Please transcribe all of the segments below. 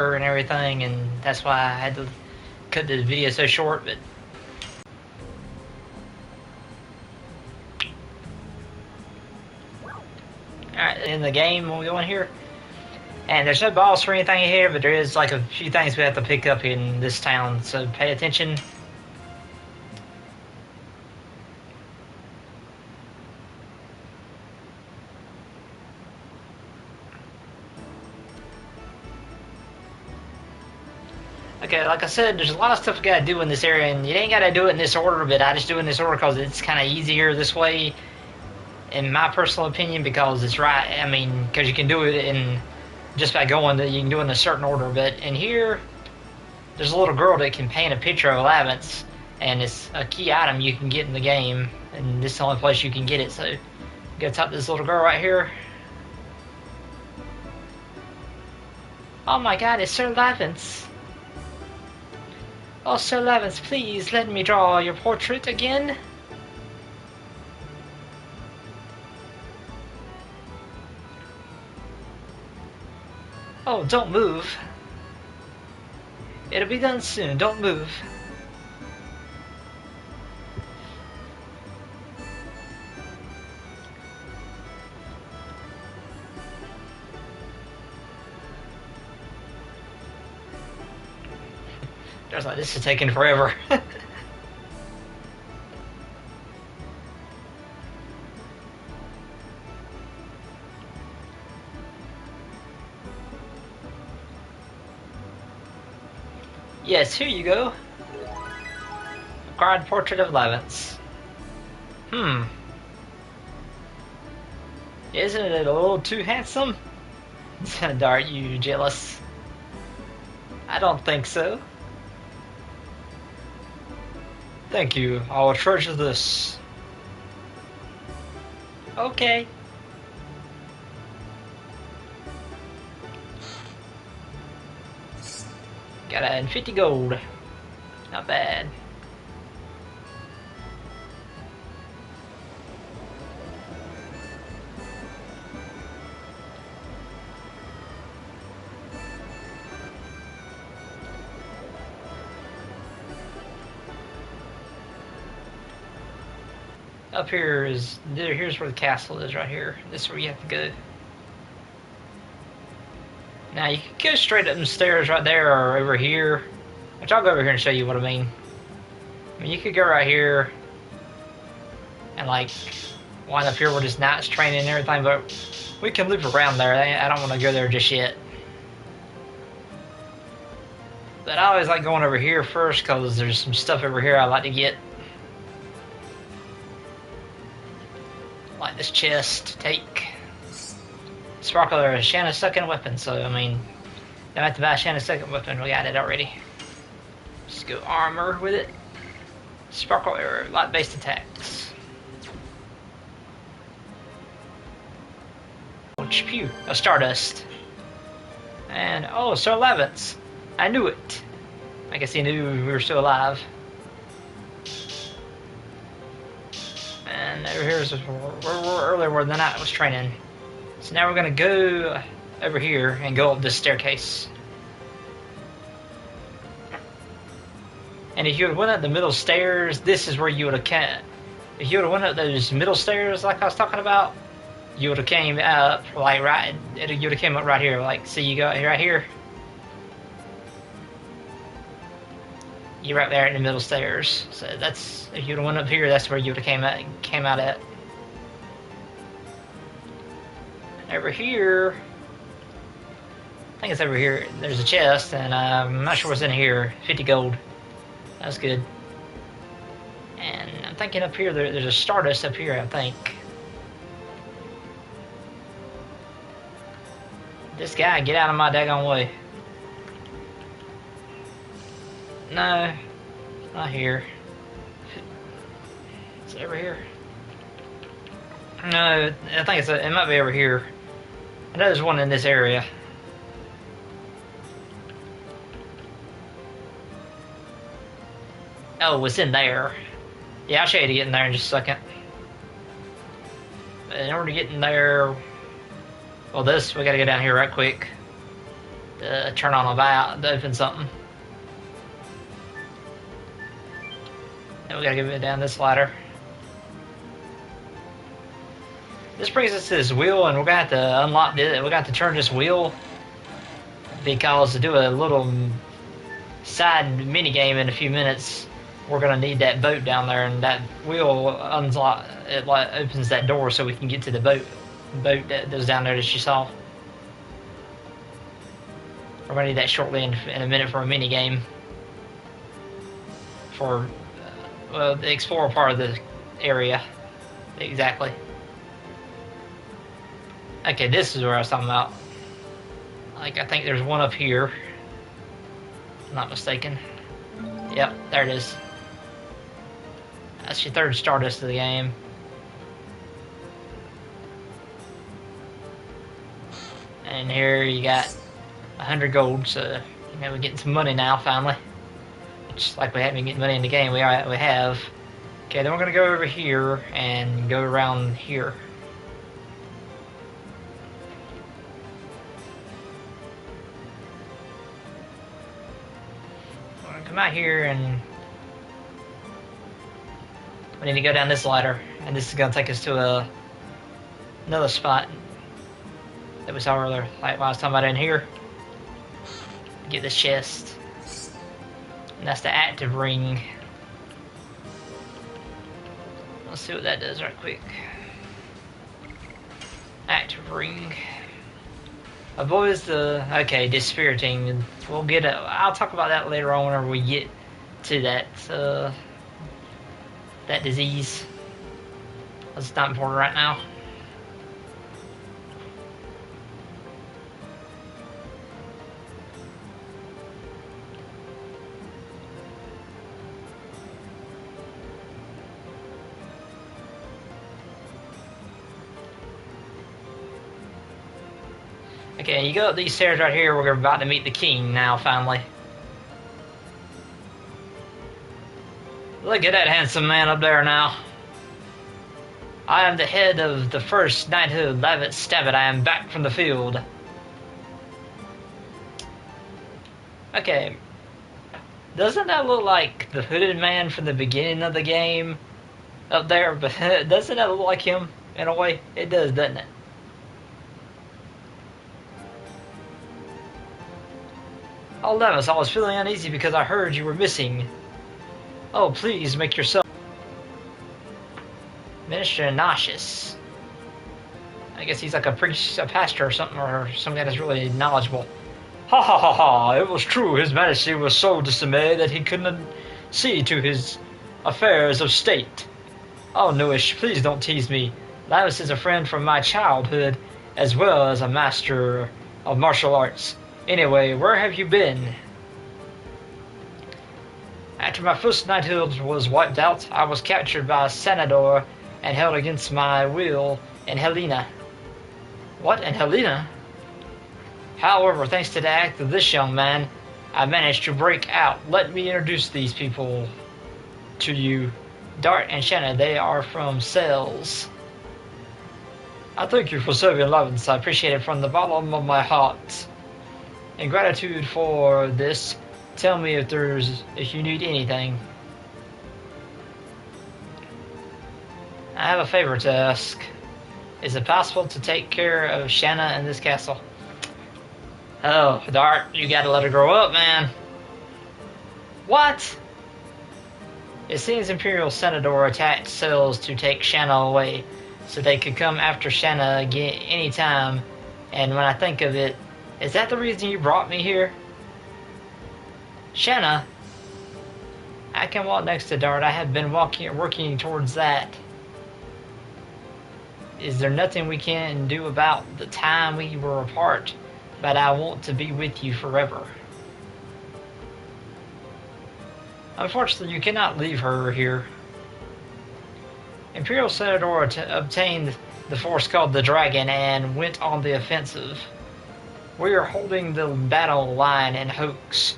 and everything, and that's why I had to cut the video so short. But alright, in the game when we go in here, and there's no boss or anything here, but there is like a few things we have to pick up in this town, so pay attention. Okay, like I said, there's a lot of stuff you gotta do in this area, and you ain't gotta do it in this order, but I just do it in this order because it's kind of easier this way, in my personal opinion, because it's right. I mean, because you can do it in just by going, you can do it in a certain order. But in here, there's a little girl that can paint a picture of Lavance, and it's a key item you can get in the game, and this is the only place you can get it. So, you gotta talk to this little girl right here. Oh my God, it's Sir Lavance. Oh, Sir Lavance, please let me draw your portrait again. Oh, don't move. It'll be done soon, don't move. I was like, this is taking forever. Yes, here you go. Acquired portrait of Lavance. Isn't it a little too handsome? Dart, you jealous? I don't think so. Thank you. I will treasure this. Okay. Got it in 50 gold. Not bad. Up here is, here's where the castle is right here. This is where you have to go. Now you can go straight up the stairs right there or over here. Which I'll go over here and show you what I mean. I mean, you could go right here and like wind up here where this knight's training and everything, but we can loop around there. I don't want to go there just yet. But I always like going over here first because there's some stuff over here I like to get. Like this chest to take. Sparkler is Shanna's second weapon, so I mean, don't have to buy Shanna's second weapon, we got it already. Just go armor with it. Sparkler, light based attacks. Pew, a Stardust. And oh, Sir Lavance. I knew it. I guess he knew we were still alive. And over here is earlier where the knight was training. So now we're gonna go over here and go up this staircase. And if you would have went up the middle stairs, this is where you would have came. If you would have went up those middle stairs like I was talking about, you would have came up like right. You would have came up right here. Like, see, you go right here. You're right there in the middle stairs. So that's, if you would have went up here, that's where you would have came out at. Over here, I think it's over here. There's a chest, and I'm not sure what's in here. 50 gold. That's good. And I'm thinking up here, there's a Stardust up here, I think. This guy, get out of my daggone way. No, not here. Is it over here? No, I think it might be over here. I know there's one in this area. Oh, it's in there. Yeah, I'll show you to get in there in just a second. But in order to get in there, well, we gotta go down here right quick. to turn on a valve to open something. And we gotta give it down this ladder. This brings us to this wheel, and we're gonna have to unlock this. We're gonna have to turn this wheel because to do a little side mini game in a few minutes, we're gonna need that boat down there, and that wheel unlock it opens that door so we can get to the boat that was down there that you saw. We're gonna need that shortly in a minute for a mini game for the explorer part of the area. Exactly. Okay, this is where I was talking about. Like, I think there's one up here. If I'm not mistaken. Yep, there it is. That's your third Stardust of the game. And here you got 100 gold, so you know we're getting some money now finally. Just like we haven't been getting money in the game, we have. Okay, then we're gonna go over here and go around here. We're gonna come out here and we need to go down this ladder, and this is gonna take us to another spot that we saw earlier, like what I was talking about in here. Get this chest. And that's the active ring. Let's see what that does right quick. Active ring. Avoids the dispiriting. We'll get it. I'll talk about that later on whenever we get to that that disease. That's not important right now. Okay, you go up these stairs right here. We're about to meet the king now, finally. Look at that handsome man up there now. I am the head of the first knighthood. Labbit Stabbit, I am back from the field. Okay. Doesn't that look like the hooded man from the beginning of the game? Up there, but doesn't that look like him in a way? It does, doesn't it? Oh, Levis, I was feeling uneasy because I heard you were missing. Oh, please make yourself. Minister nauseous. I guess he's like a priest, a pastor or something, or something that's really knowledgeable. Ha ha ha ha! It was true. His Majesty was so dismayed that he couldn't see to his affairs of state. Oh, Newish, please don't tease me. Levis is a friend from my childhood, as well as a master of martial arts. Anyway, where have you been? After my first knighthood was wiped out, I was captured by Sanador and held against my will in Helena. What, in Helena? However, thanks to the act of this young man, I managed to break out. Let me introduce these people to you. Dart and Shanna, they are from Cells. I thank you for serving Levins. I appreciate it from the bottom of my heart. In gratitude for this, tell me if you need anything. I have a favor to ask. Is it possible to take care of Shanna in this castle? Oh, Dart, you gotta let her grow up, man. What? It seems Imperial Senador attacked Cells to take Shanna away, so they could come after Shanna again anytime. And when I think of it, is that the reason you brought me here? Shanna? I can walk next to Dart. I have been working towards that. Is there nothing we can do about the time we were apart? But I want to be with you forever. Unfortunately, you cannot leave her here. Imperial Senador obtained the force called the Dragon and went on the offensive. We are holding the battle line in Hoax,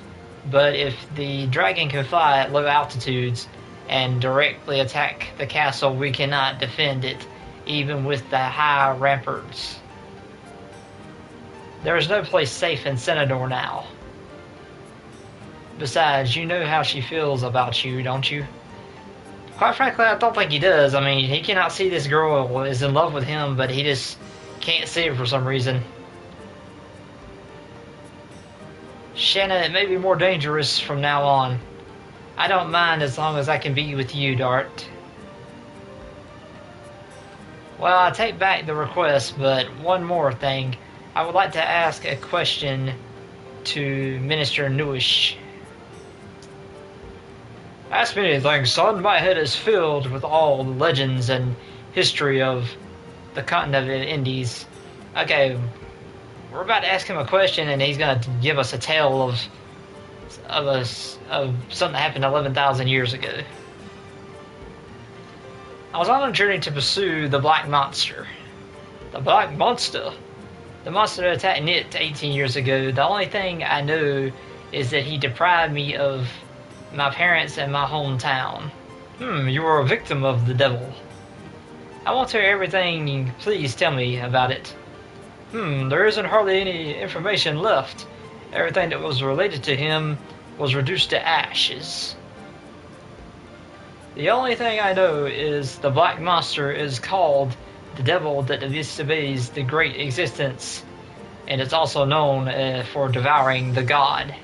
but if the Dragon can fly at low altitudes and directly attack the castle, we cannot defend it, even with the high ramparts. There is no place safe in Senador now. Besides, you know how she feels about you, don't you? Quite frankly, I don't think he does. I mean, he cannot see this girl is in love with him, but he just can't see it for some reason. Shanna, it may be more dangerous from now on. I don't mind as long as I can be with you, Dart. Well, I take back the request, but one more thing. I would like to ask a question to Minister Newish. Ask me anything, son. My head is filled with all the legends and history of the continent of the Indies. Okay, we're about to ask him a question, and he's going to give us a tale of something that happened 11,000 years ago. I was on a journey to pursue the Black Monster. The Black Monster? The monster that attacked Nit 18 years ago. The only thing I know is that he deprived me of my parents and my hometown. You were a victim of the devil. I want to hear everything. Please tell me about it. There isn't hardly any information left. Everything that was related to him was reduced to ashes. The only thing I know is the Black Monster is called the devil that disobeys the great existence, and it's also known for devouring the god.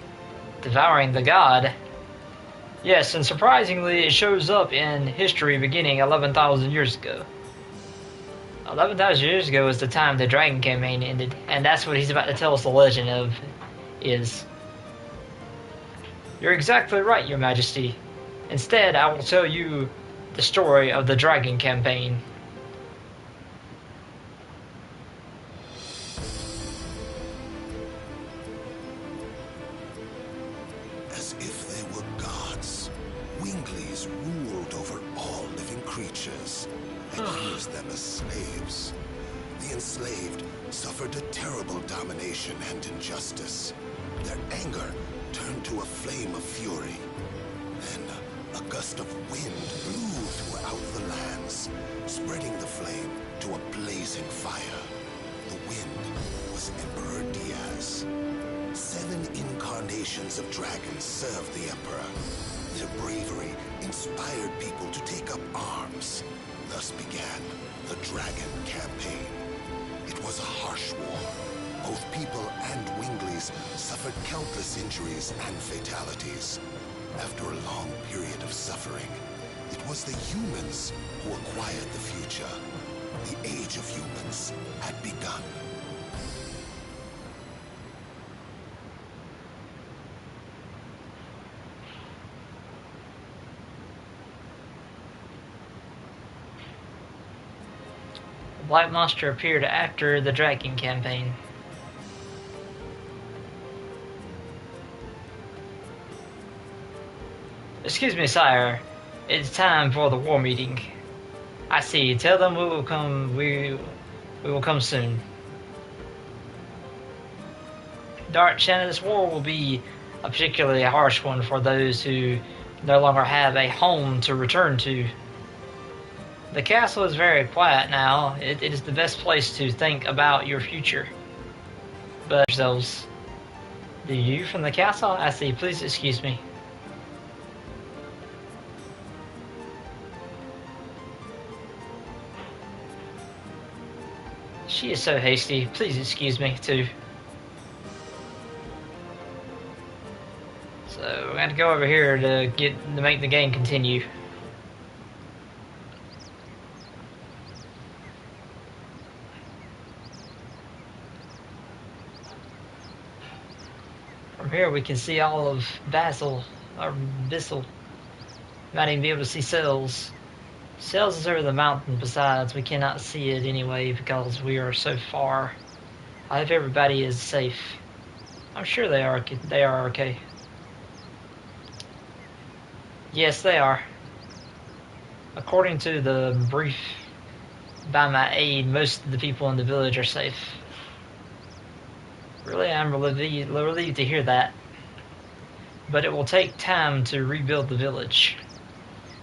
Devouring the god? Yes, and surprisingly it shows up in history beginning 11,000 years ago. 11,000 years ago is the time the Dragon campaign ended, and that's what he's about to tell us the legend of is. You're exactly right, Your Majesty. Instead, I will tell you the story of the Dragon campaign. As if they were gods, Winglies ruled over all living creatures and used them as slaves. The enslaved suffered a terrible domination and injustice. Their anger turned to a flame of fury. Then a gust of wind blew throughout the lands, spreading the flame to a blazing fire. The wind was Emperor Diaz. 7 incarnations of dragons served the Emperor. Their bravery inspired people to take up arms. Thus began the Dragon campaign. It was a harsh war. Both people and Winglies suffered countless injuries and fatalities. After a long period of suffering, it was the humans who acquired the future. The age of humans had begun. The Black Monster appeared after the Dragon campaign. Excuse me, sire. It's time for the war meeting. I see. Tell them we will come. We will come soon. Dart, Shanna, this war will be a particularly harsh one for those who no longer have a home to return to. The castle is very quiet now. It is the best place to think about your future. But yourselves. Do you from the castle? I see. Please excuse me. She is so hasty. Please excuse me, too. So, we're going to go over here to make the game continue. From here we can see all of Bissell. Might even be able to see Cells. Cells is over the mountain. Besides, we cannot see it anyway because we are so far. I hope everybody is safe. I'm sure they are. They are okay. Yes, they are. According to the brief by my aide, most of the people in the village are safe. Really, I'm relieved to hear that. But it will take time to rebuild the village.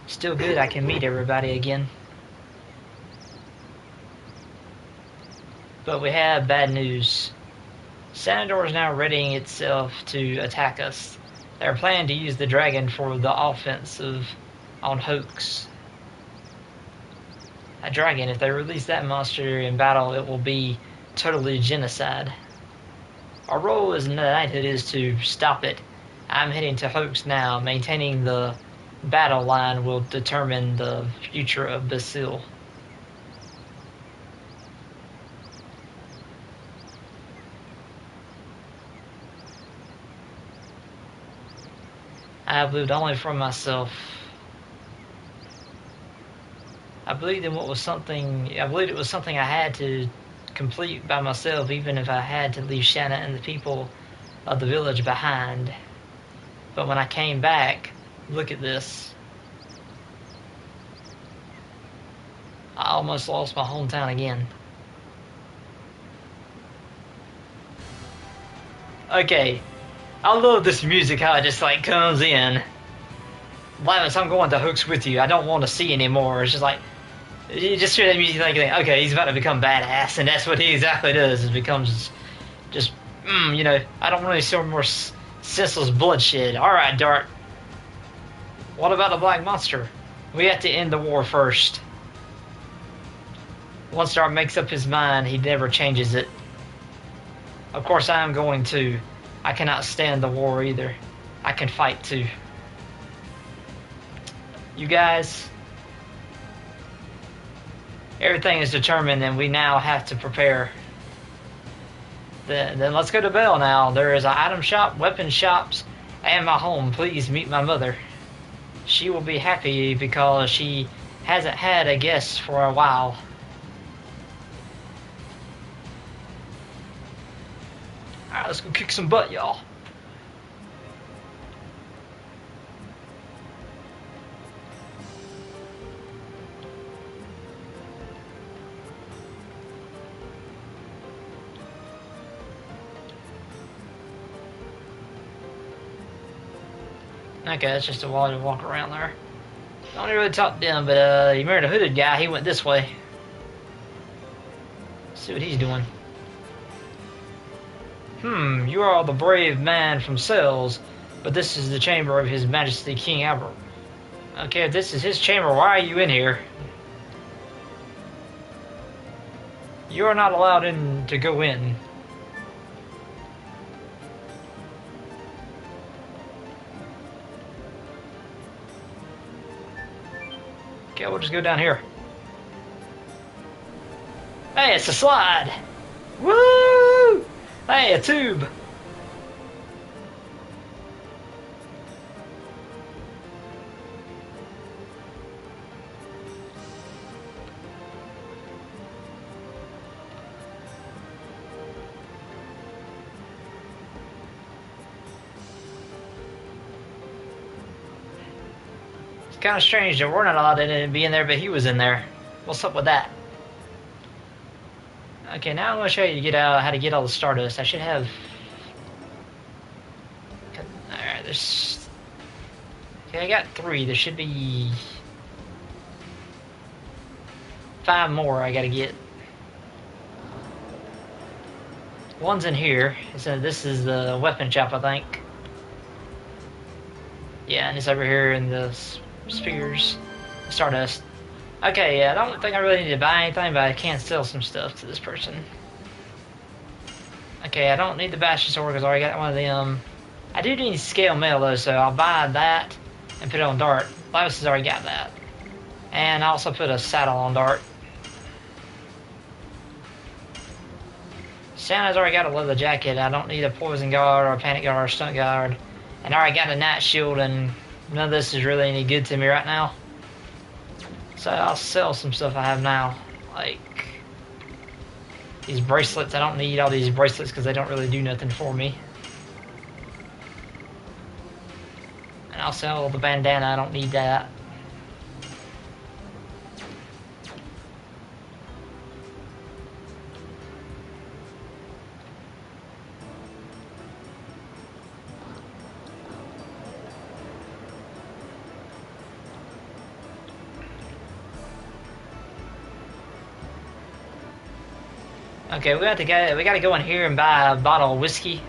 Still good, I can meet everybody again. But we have bad news. Sanador is now readying itself to attack us. They're planning to use the dragon for the offensive on Hoax. A dragon, if they release that monster in battle, it will be totally genocide. Our role as knighthood is to stop it. I'm heading to Hoax now. Maintaining the battle line will determine the future of Basil. I have lived only for myself. I believed it was something I had to complete by myself, even if I had to leave Shanna and the people of the village behind. But when I came back, look at this. I almost lost my hometown again. Okay, I love this music, how it just like comes in. Linus, I'm going to Hooks with you. I don't want to see anymore. It's just like, you just hear that music, like, okay, he's about to become badass, and that's what he exactly does. It becomes just, you know, I don't really see more senseless bloodshed. All right, Dart. What about the Black Monster? We have to end the war first. Once Dart makes up his mind, he never changes it. Of course, I am going to. I cannot stand the war either. I can fight too. You guys, everything is determined and we now have to prepare. Then let's go to Bell now. There is an item shop, weapon shops, and my home. Please meet my mother. She will be happy because she hasn't had a guest for a while. Alright, let's go kick some butt, y'all. Okay, that's just a wall to walk around there. Don't really talk to him, but you married a hooded guy. He went this way. Let's see what he's doing. You are the brave man from Cells, but this is the chamber of His Majesty King Albert. Okay, if this is his chamber, why are you in here? You are not allowed in to go in. Okay, we'll just go down here. Hey, it's a slide! Woo! Hey, a tube! It's kind of strange that we're not allowed to be in there, but he was in there. What's up with that? Okay, now I'm going to show you how to get all the Stardust. I should have... Alright, there's... Okay, I got 3. There should be... 5 more I gotta get. One's in here. So this is the weapon shop, I think. Yeah, and it's over here in the spears. Stardust. Okay, yeah, I don't think I really need to buy anything, but I can sell some stuff to this person. Okay, I don't need the Bastion Sword because I already got one of them. I do need scale mail though, so I'll buy that and put it on Dart. Lavis has already got that. And I also put a saddle on Dart. Santa's already got a leather jacket. I don't need a poison guard or a panic guard or a stunt guard. And I already got a night shield, and none of this is really any good to me right now. So I'll sell some stuff I have now, like these bracelets. I don't need all these bracelets because they don't really do nothing for me. And I'll sell the bandana. I don't need that. Okay, we gotta go in here and buy a bottle of whiskey.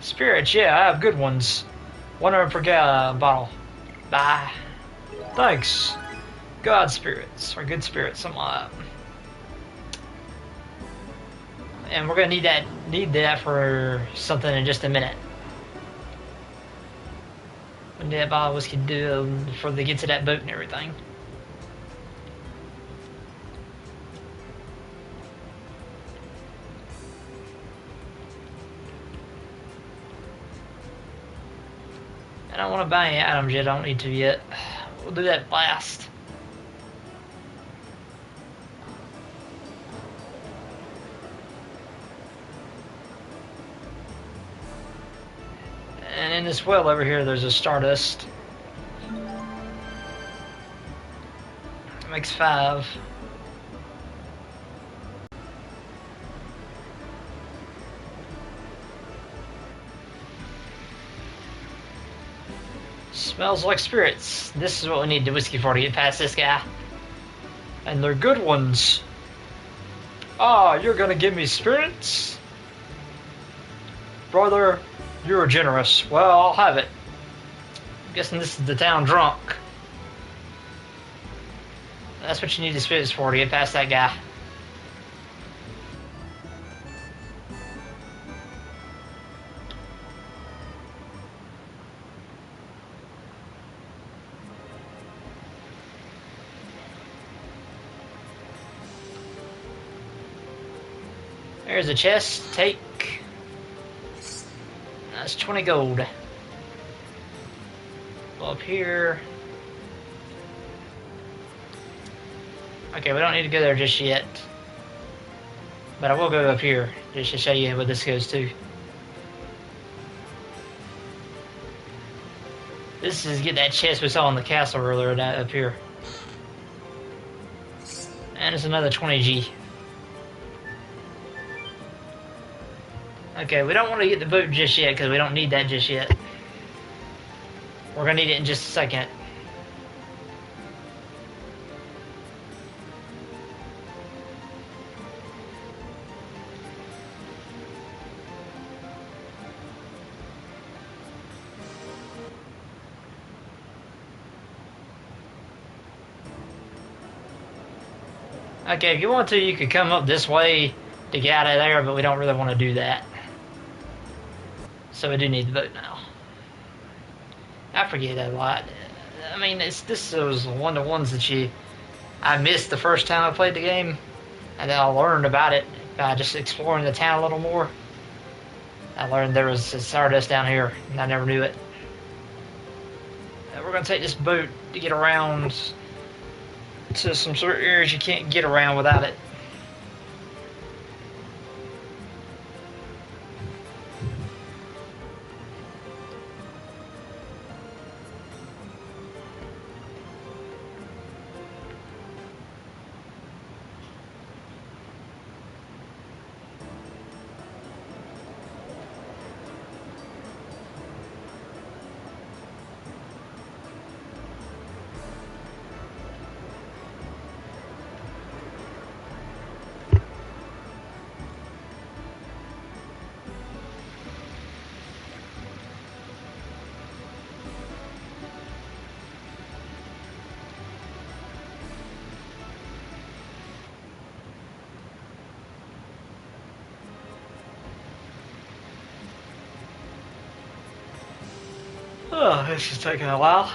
Spirits, yeah, I have good ones. 100 per bottle. Bye. Thanks. God spirits, or good spirits, something like that. And we're gonna need that for something in just a minute. We need that bottle of whiskey to do before they get to that boat and everything. I don't want to buy any items yet. I don't need to yet. We'll do that last. And in this well over here, there's a stardust. It makes 5. Smells like spirits. This is what we need the whiskey for to get past this guy. And they're good ones. Ah, you're gonna give me spirits? Brother, you're generous. Well, I'll have it. I'm guessing this is the town drunk. That's what you need the spirits for to get past that guy. There's a chest. Take. That's 20 gold. Go up here. Okay, we don't need to go there just yet. But I will go up here just to show you what this goes to. This is get that chest we saw in the castle earlier up here. And it's another 20G. Okay, we don't want to get the boot just yet because we don't need that just yet. We're going to need it in just a second. Okay, if you want to, you could come up this way to get out of there, but we don't really want to do that. So we do need the boat now. I forget a lot. I mean, this was one of the ones that I missed the first time I played the game, and then I learned about it by just exploring the town a little more. I learned there was a stardust down here, and I never knew it. And we're gonna take this boat to get around to some certain areas you can't get around without it. Oh, this is taking a while.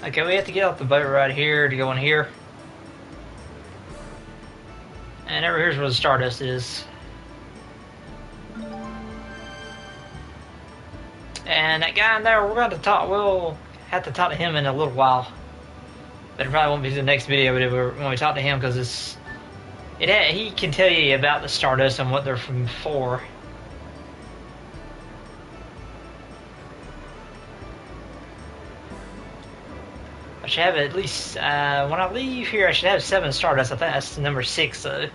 Okay, we have to get off the boat right here to go in here. And over here's where the stardust is. And that guy in there, we'll have to talk to him in a little while. But it probably won't be the next video when we talk to him, because he can tell you about the stardust and what they're for. should have at least, when I leave here, I should have 7 Stardust. I think that's number 6, though.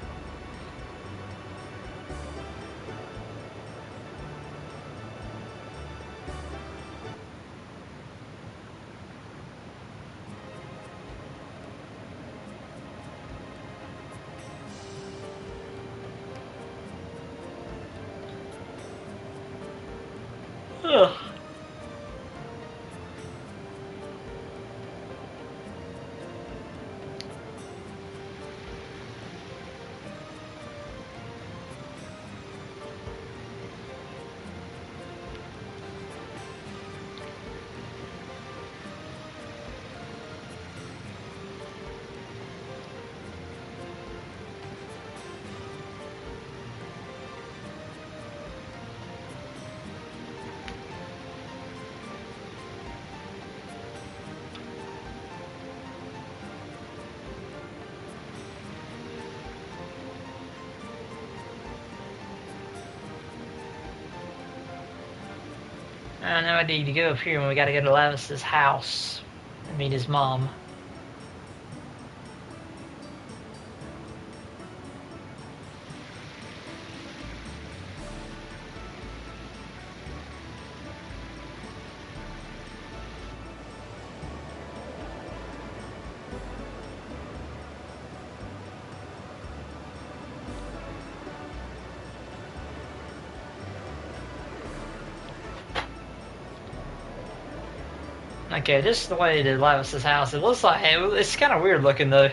Ugh. I know I need to go up here and we gotta go to Lavis's house and meet his mom. Okay, this is the way to Lavis's house. It looks like it's kind of weird looking though.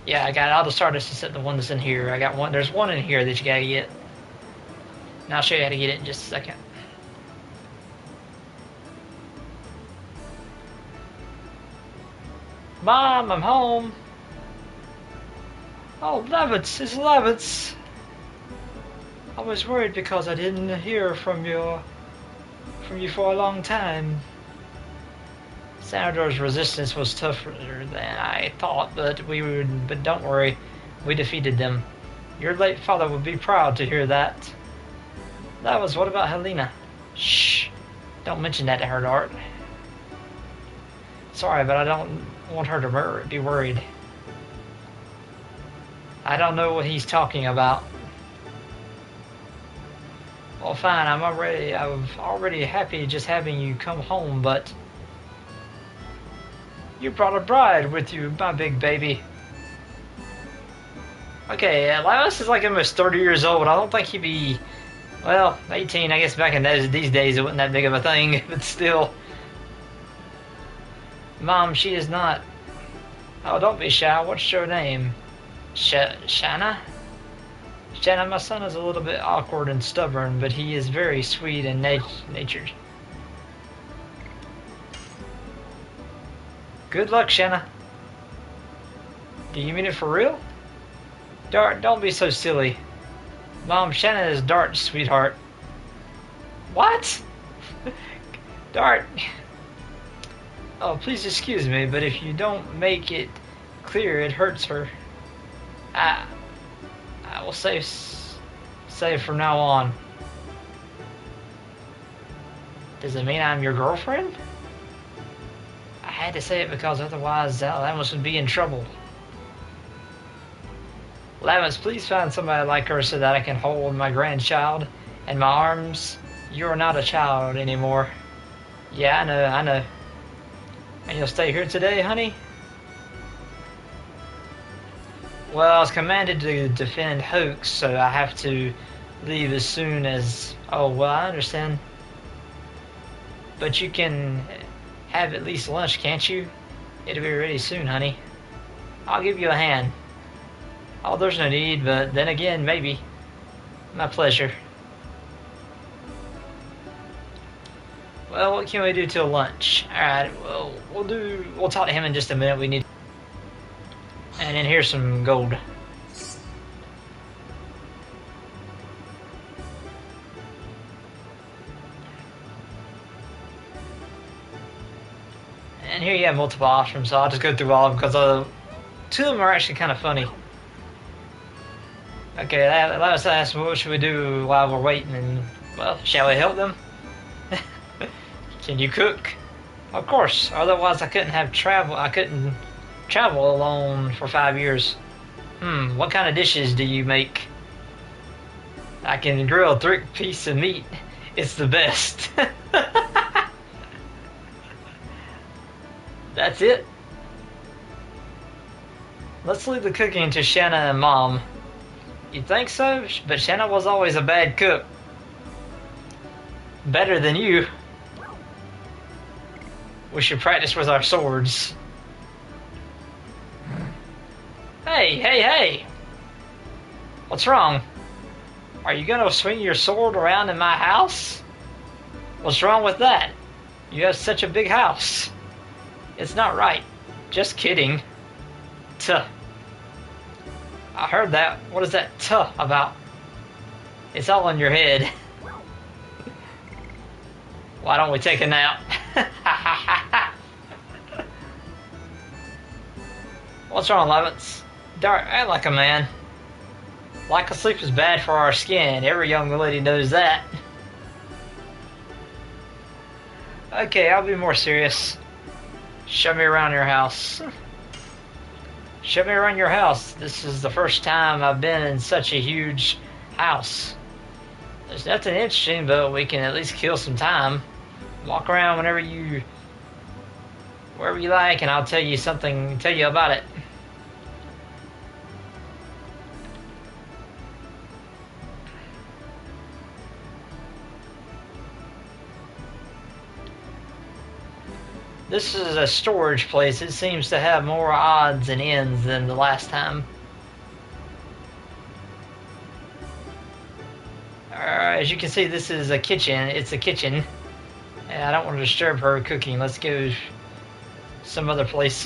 Yeah, I got all the Stardust except the one that's in here. I got one. There's one in here that you gotta get. And I'll show you how to get it in just a second. Mom, I'm home. Oh, Levitz, it's Levitz. I was worried because I didn't hear from you for a long time. Senator's resistance was tougher than I thought, but don't worry, we defeated them. Your late father would be proud to hear that. What about Helena? Shh, don't mention that to her, Dart. Sorry, but I don't want her to be worried. I don't know what he's talking about. Well, fine, I'm already happy just having you come home, but you brought a bride with you, my big baby. Okay, Lavis is like almost 30 years old. I don't think he'd be, well, 18. I guess back in these days it wasn't that big of a thing, but still. Mom, she is not. Oh, don't be shy. What's your name? Shanna? Shanna, my son is a little bit awkward and stubborn, but he is very sweet and natured. Good luck, Shanna. Do you mean it for real? Dart, don't be so silly. Mom, Shanna is Dart's sweetheart. What? Dart. Oh, please excuse me, but if you don't make it clear, it hurts her. I will say from now on. Does it mean I'm your girlfriend? I had to say it because otherwise Lamus would be in trouble. Lamus, please find somebody like her so that I can hold my grandchild in my arms. You are not a child anymore. Yeah, I know. And you'll stay here today, honey? Well, I was commanded to defend Hoax, so I have to leave as soon as... Oh, well, I understand. But you can have at least lunch, can't you? It'll be ready soon, honey. I'll give you a hand. Oh, there's no need, but then again, maybe. My pleasure. Well, what can we do till lunch? Alright, well, we'll talk to him in just a minute. We need... And then here's some gold. And here you have multiple options, so I'll just go through all of them because 2 of them are actually kind of funny. Okay, let's ask what should we do while we're waiting, and well, shall we help them? Can you cook? Of course. Otherwise, I couldn't have travel. I couldn't travel alone for 5 years. What kind of dishes do you make? I can grill a thick piece of meat. It's the best. That's it. Let's leave the cooking to Shanna and Mom. You think so? But Shanna was always a bad cook. Better than you. We should practice with our swords. Hey, hey, hey! What's wrong? Are you gonna swing your sword around in my house? What's wrong with that? You have such a big house. It's not right. Just kidding. Tuh. I heard that. What is that tuh about? It's all in your head. Why don't we take a nap? What's wrong, Levitz? Dart, act like a man. Lack of sleep is bad for our skin. Every young lady knows that. Okay, I'll be more serious. Show me around your house. Show me around your house. This is the first time I've been in such a huge house. There's nothing interesting, but we can at least kill some time. Walk around wherever you like, and I'll tell you something, tell you about it. This is a storage place. It seems to have more odds and ends than the last time. As you can see, this is a kitchen. It's a kitchen. And I don't want to disturb her cooking. Let's go some other place.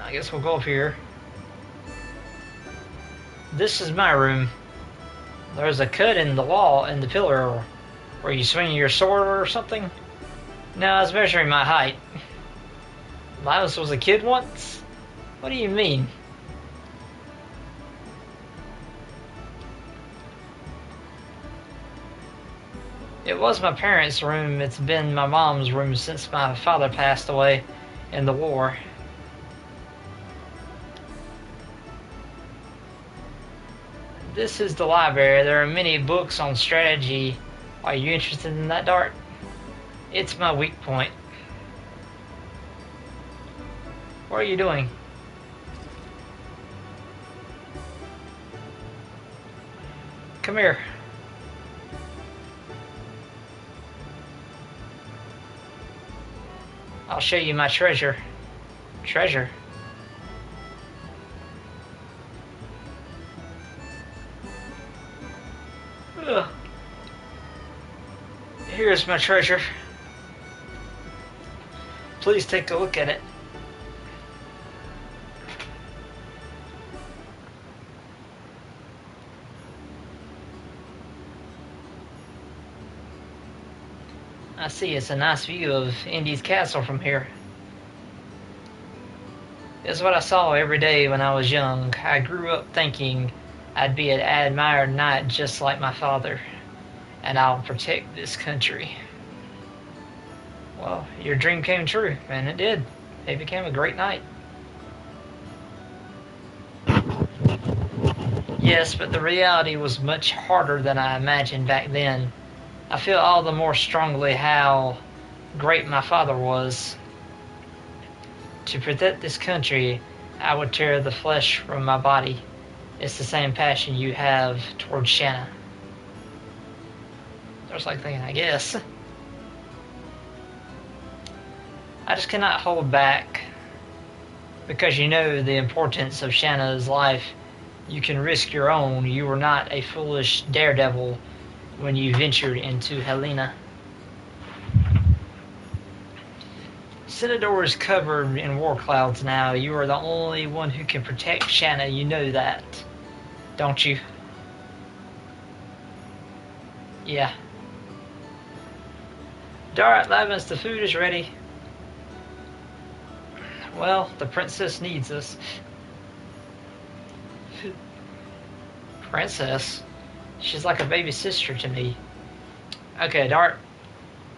I guess we'll go up here. This is my room. There's a cut in the wall, in the pillar, where you swing your sword or something. No, I was measuring my height. Linus was a kid once? What do you mean? It was my parents' room. It's been my mom's room since my father passed away in the war. This is the library. There are many books on strategy. Are you interested in that, Dart? It's my weak point. What are you doing? Come here. I'll show you my treasure. Treasure? Ugh. Here's my treasure. Please take a look at it. I see it's a nice view of Indy's castle from here. It's what I saw every day when I was young. I grew up thinking I'd be an admired knight just like my father, and I'll protect this country. Well, your dream came true, and it did. He became a great knight. Yes, but the reality was much harder than I imagined back then. I feel all the more strongly how great my father was. To protect this country, I would tear the flesh from my body. It's the same passion you have towards Shanna. I was like thinking, I guess. I just cannot hold back. Because you know the importance of Shanna's life. You can risk your own. You were not a foolish daredevil when you ventured into Helena. Citador is covered in war clouds now. You are the only one who can protect Shanna. You know that, don't you? Yeah. Dart, Lavins, the food is ready. Well, the princess needs us. Princess. She's like a baby sister to me. Okay, Dart.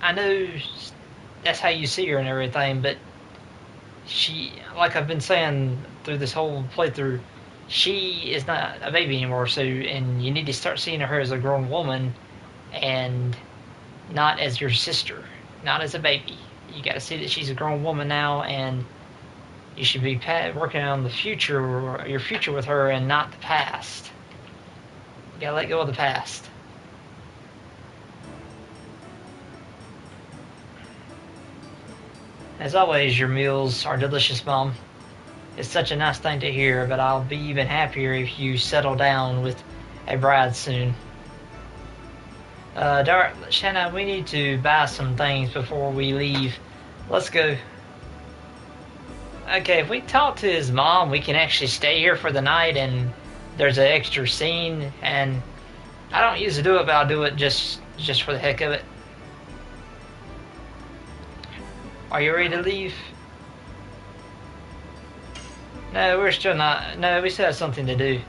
I know that's how you see her and everything, but she, like I've been saying through this whole playthrough, she is not a baby anymore. So, and you need to start seeing her as a grown woman, and not as your sister, not as a baby. You got to see that she's a grown woman now, and you should be working on the future, your future with her, and not the past. You gotta let go of the past. As always, your meals are delicious, Mom. It's such a nice thing to hear, but I'll be even happier if you settle down with a bride soon. Shanna, we need to buy some things before we leave. Let's go. Okay, if we talk to his mom, we can actually stay here for the night, and there's an extra scene, and I don't usually do it, but I'll do it just for the heck of it. Are you ready to leave? No, we're still not. No, we still have something to do.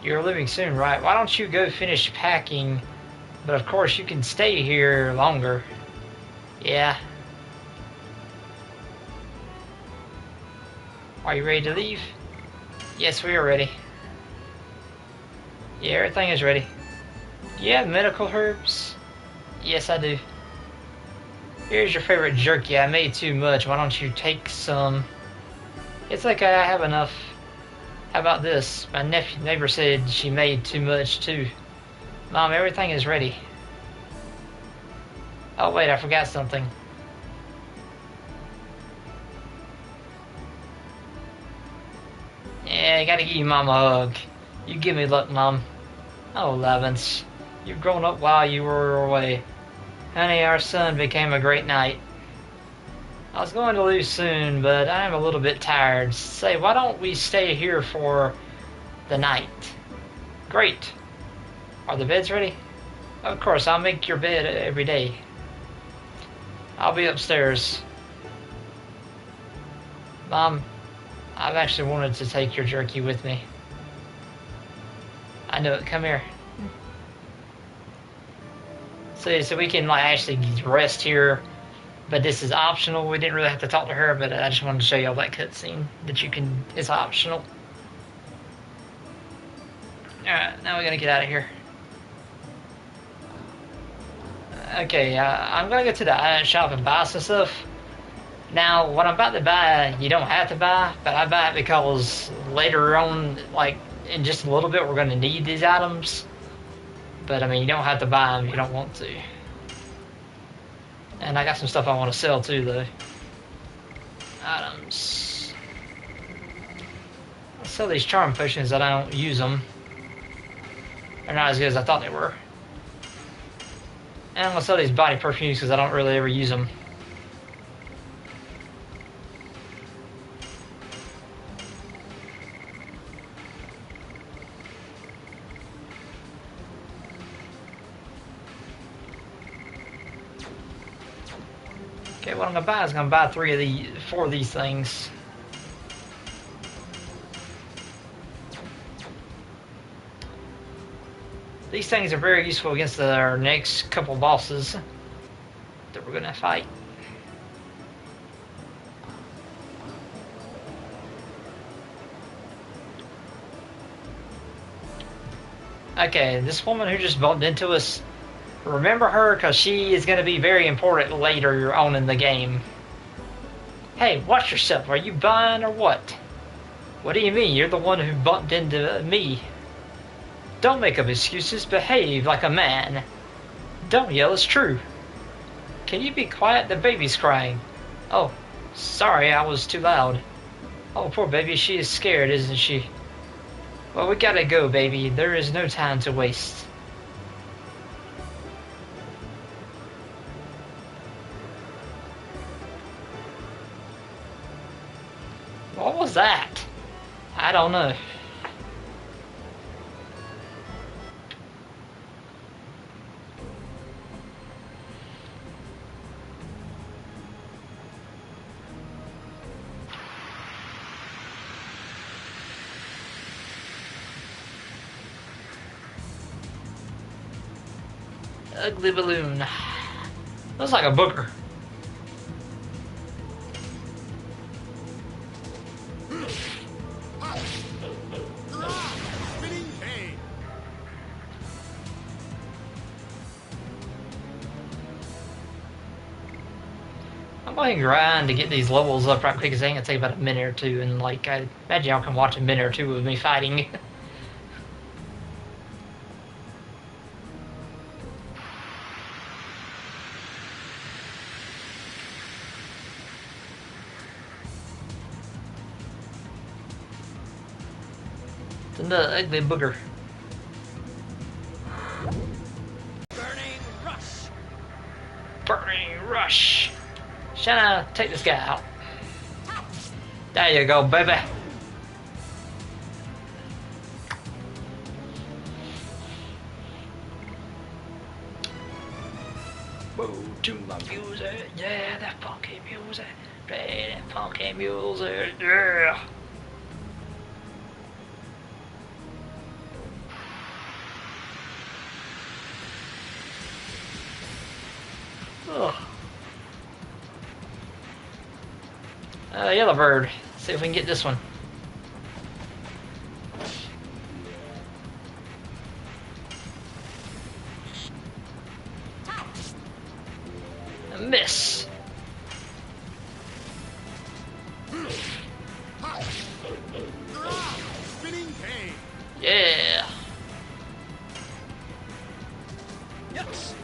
You're leaving soon, right? Why don't you go finish packing? But of course, you can stay here longer. Yeah. Are you ready to leave? Yes, we are ready. Yeah, everything is ready. Do you have medical herbs? Yes, I do. Here's your favorite jerky. I made too much. Why don't you take some? It's okay, I have enough. How about this? My neighbor said she made too much too. Mom, everything is ready. Oh wait, I forgot something. Yeah, I gotta give you Mom a hug. You give me luck, Mom. Oh, Lavance, you've grown up while you were away. Honey, our son became a great knight. I was going to leave soon, but I am a little bit tired. Say, why don't we stay here for the night? Great. Are the beds ready? Of course, I'll make your bed every day. I'll be upstairs. Mom, I've actually wanted to take your jerky with me. I know it. Come here. So we can like actually rest here, but this is optional. We didn't really have to talk to her, but I just wanted to show you all that cutscene that you can. It's optional. All right, now we're gonna get out of here. Okay, I'm gonna go to the item shop and buy some stuff. Now, what I'm about to buy, you don't have to buy, but I buy it because later on, like in just a little bit, we're gonna need these items. But I mean, you don't have to buy them if you don't want to. And I got some stuff I want to sell too, though. Items. I'll sell these charm potions that I don't use them. They're not as good as I thought they were. And I'm gonna sell these body perfumes because I don't really ever use them. Okay, what I'm gonna buy is gonna buy 4 of these things. These things are very useful against our next couple bosses that we're gonna fight. Okay, this woman who just bumped into us, remember her because she is going to be very important later on in the game. Hey, watch yourself. Are you buying or what? What do you mean? You're the one who bumped into me. Don't make up excuses. Behave like a man. Don't yell. It's true. Can you be quiet? The baby's crying. Oh, sorry. I was too loud. Oh, poor baby. She is scared, isn't she? Well, we gotta go, baby. There is no time to waste. What was that? I don't know. Ugly balloon. Looks like a booger. I'm going to grind to get these levels up right quick because I think it'll take about a minute or two, and like I imagine y'all can watch a minute or two of me fighting. It's another ugly booger. Burning rush. Burning rush. Shanna, take this guy out. There you go, baby. Whoa, to my music, yeah, that funky music. Play that funky music, yeah. Ugh. Yellow bird. See if we can get this one. A miss. Spinning pain. Yeah. Yes.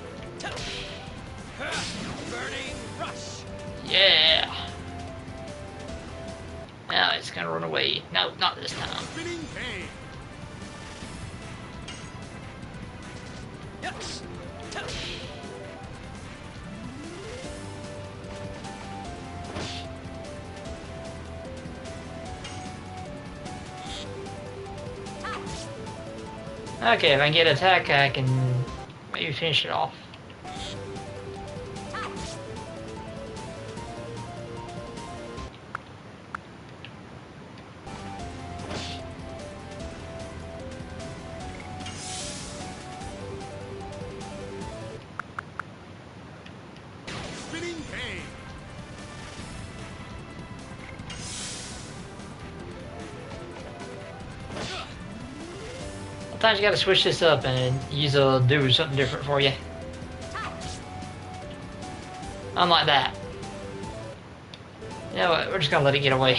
Burning rush. Yeah. Now it's gonna run away. No, not this time. Spinning pain. Yes. Okay, if I can get an attack, I can maybe finish it off. Spinning pain. Sometimes you gotta switch this up and use a do something different for you. Unlike that. You know what, we're just gonna let it get away.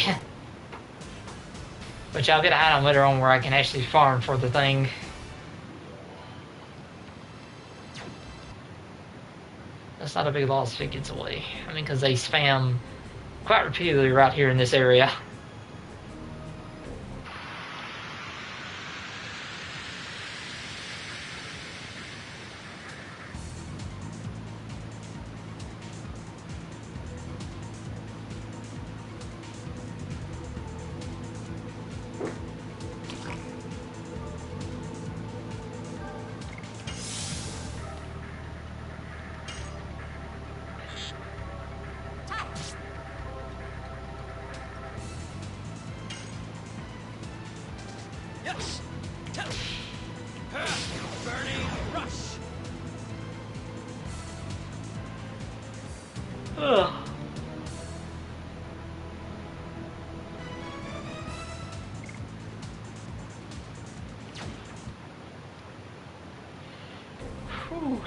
But y'all get a item later on where I can actually farm for the thing. That's not a big loss if it gets away. I mean, because they spam quite repeatedly right here in this area. Yes. Burning rush. Ugh. Whew.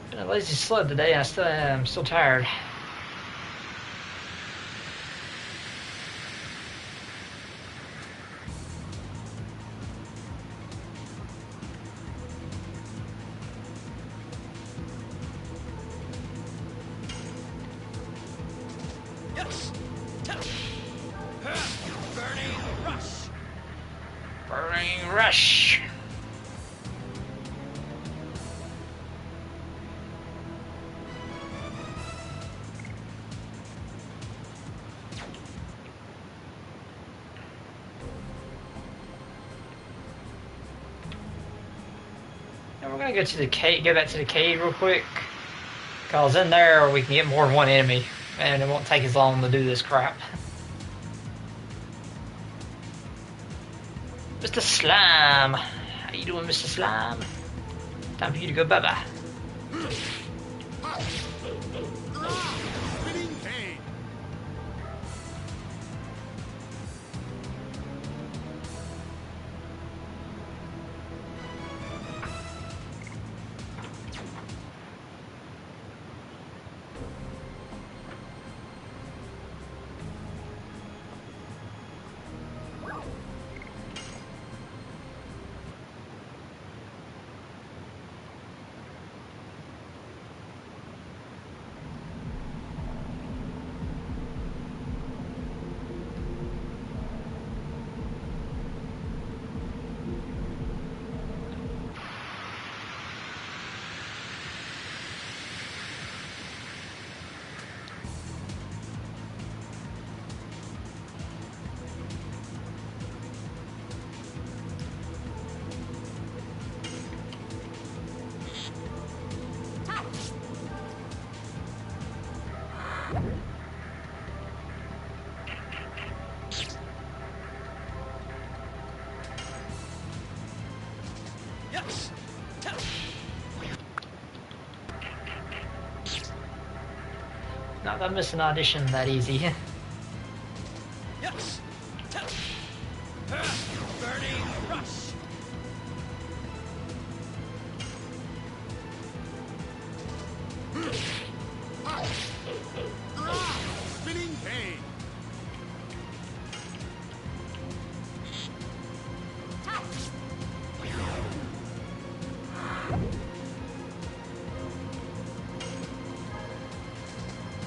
Been a lazy slug today, and I'm still tired. Yes. Burning rush. Burning rush. Now we're gonna go to the cave. Go back to the cave real quick, cause in there we can get more than one enemy, and it won't take as long to do this crap. Mr. Slime, how you doing, Mr. Slime? Time for you to go bye-bye. Spinning pain. Yes. Not gonna miss an audition that easy. Yes. Burning rush. Spinning pain.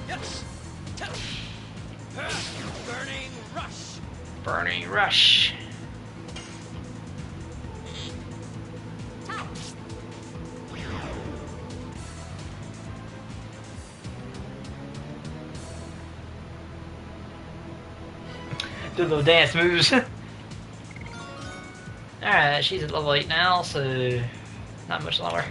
Yes. Burning rush. Burning Rush. Do little dance moves. Alright, she's at level 8 now, so not much longer.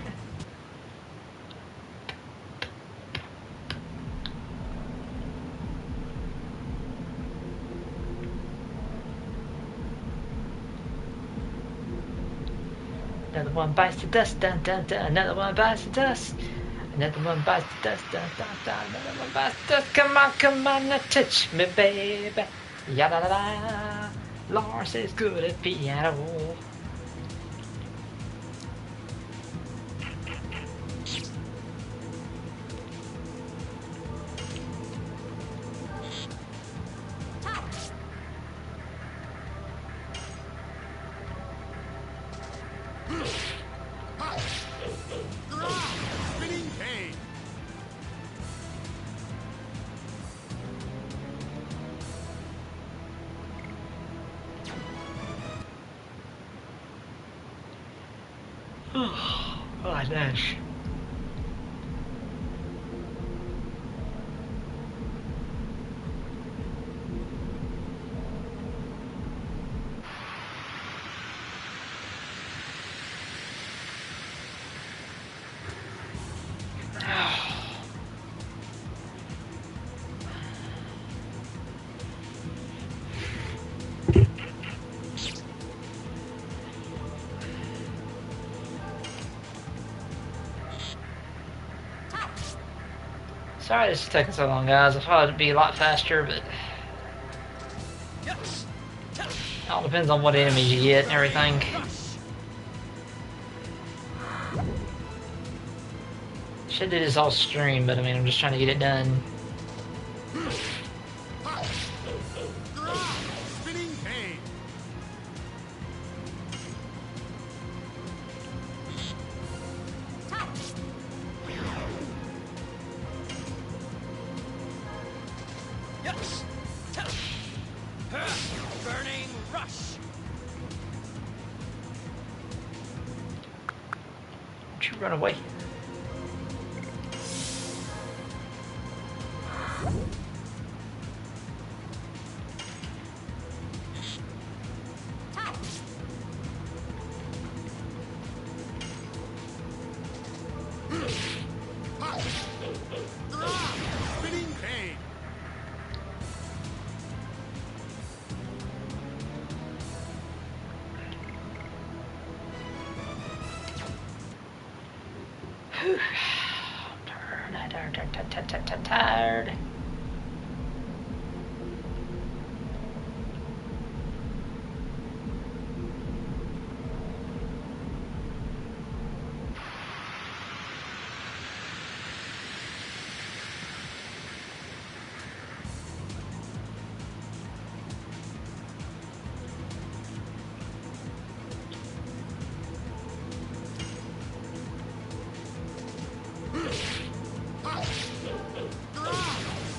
Another one bites the dust, dun dun dun. Another one bites the dust. Another one bites the dust, dun dun dun. Another one bites the dust. Come on, now touch me, baby. Yada da da. Lars is good at piano. Spinning pain. Oh, Nash. Sorry this is taking so long, guys. I thought it'd be a lot faster, but Yes. it all depends on what enemies you get and everything. Rush. Should do this all stream, but I mean, I'm just trying to get it done. Spinning pain. Yes. Burning rush. Don't you run away. Spinning pain. Whew. Tired.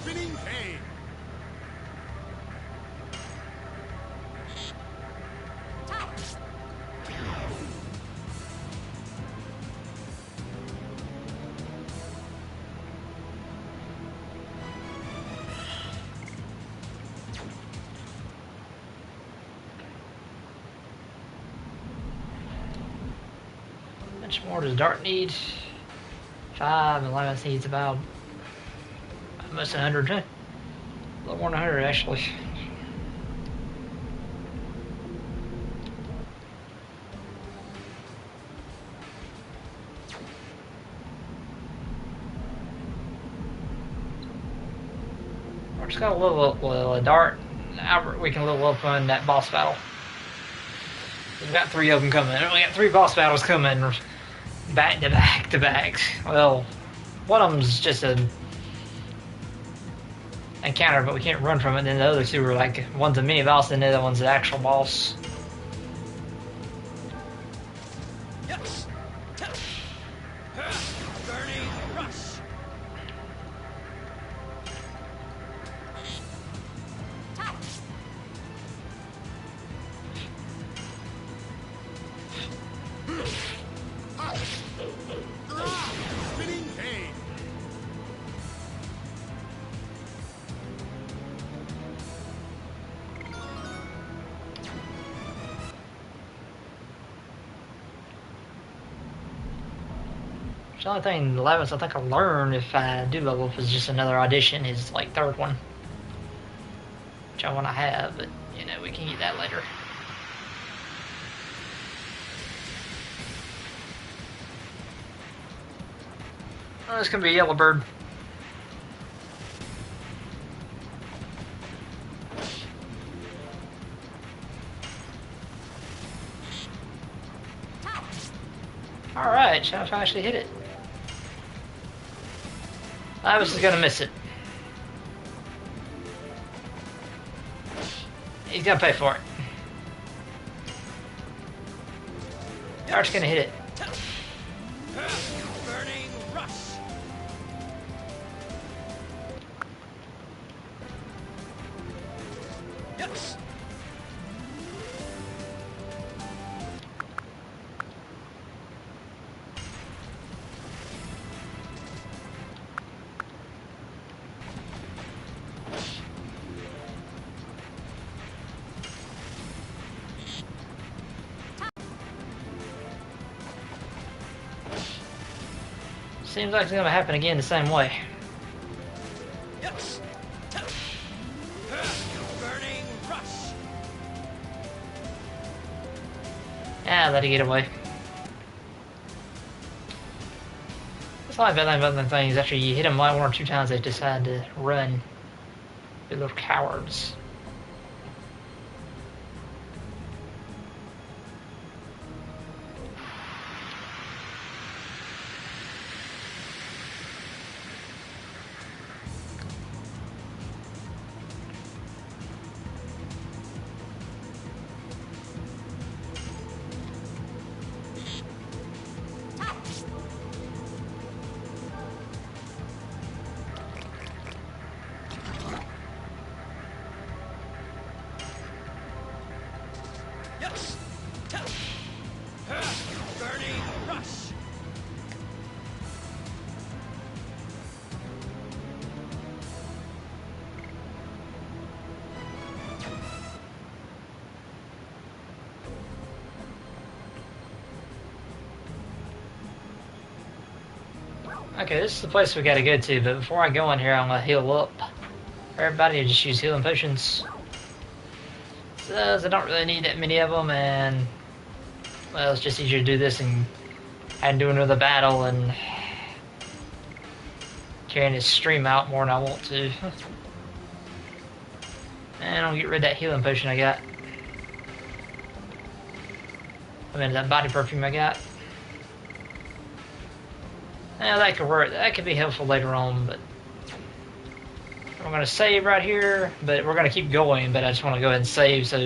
Spinning pain. How much more does Dart need? 5, and Lance needs about almost 100. A little more than 100 actually. We're just gonna level up Dart. Albert, we can level up on that boss battle. We've got 3 of them coming. We got 3 boss battles coming back to back to back. Well, one of them's just a encounter, but we can't run from it. And then the other 2 are like, one's a mini boss and the other one's the actual boss. Yes. Burning rush. Spinning pain. The only thing in 11th I think I'll learn if I do level up is just another audition, is like 3rd one. Which I want to have, but you know, we can get that later. Oh, it's gonna be a yellow bird. Alright, shall I actually hit it? I was just gonna miss it. He's gonna pay for it. Dart's gonna hit it. Burning rush. Yes. Seems like it's gonna happen again the same way. Yes. Burning rush. Ah, let it get away. It's not bad about them things. After you hit them like 1 or 2 times, they decide to run. They're little cowards. Yes. Burning rush. Okay, this is the place we gotta go to, but before I go in here, I'm gonna heal up. Everybody just use healing potions. Says I don't really need that many of them, and well, it's just easier to do this and do another battle and carrying this stream out more than I want to. And I'll get rid of that healing potion I got. I mean, that body perfume I got. Yeah, that could work. That could be helpful later on, but we're going to save right here, but we're going to keep going, but I just want to go ahead and save so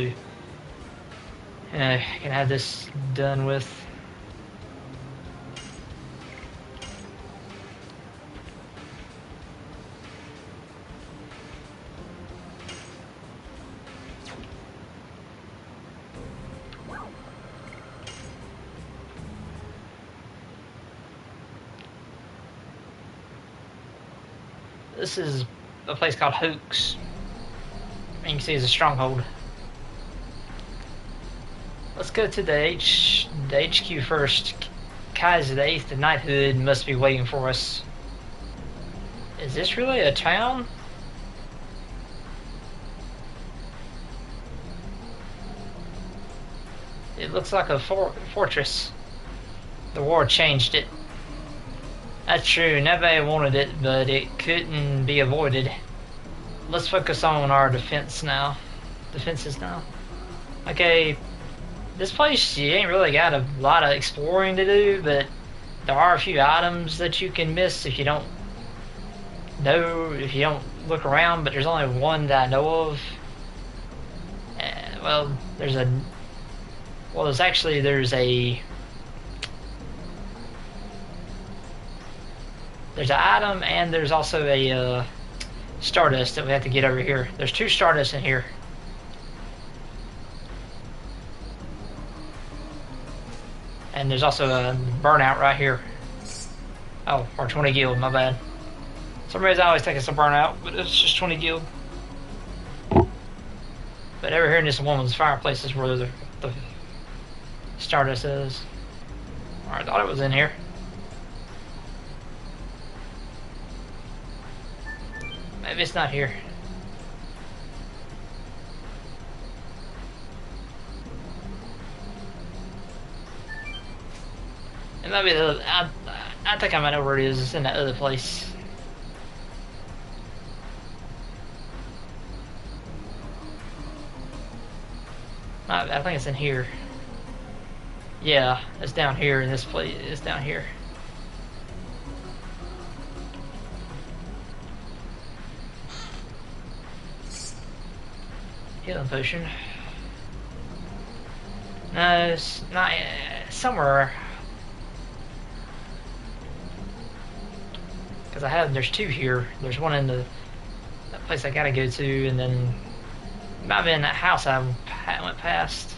I can have this done with. This is a place called Hooks. And you can see it's a stronghold. Let's go to the HQ first. Kaiser the 8th of Knighthood must be waiting for us. Is this really a town? It looks like a fortress. The war changed it. That's true, nobody wanted it, but it couldn't be avoided. Let's focus on our defenses now. Okay, this place, you ain't really got a lot of exploring to do, but there are a few items that you can miss if you don't look around, but there's only one that I know of. There's an item, and there's also a Stardust that we have to get over here. There's 2 Stardust in here. And there's also a Burnout right here. Oh, or 20 guild, my bad. For some reason I always think it's a Burnout, but it's just 20 guild. But over here in this woman's fireplace is where the Stardust is. I thought it was in here. Maybe it's not here. It might be the other. I think I might know where it is. It's in that other place. I think it's in here. Yeah, it's down here in this place. It's down here. Healing potion. No, it's not somewhere. Because there's 2 here. There's one in that place I gotta go to, and then it might be in that house I went past.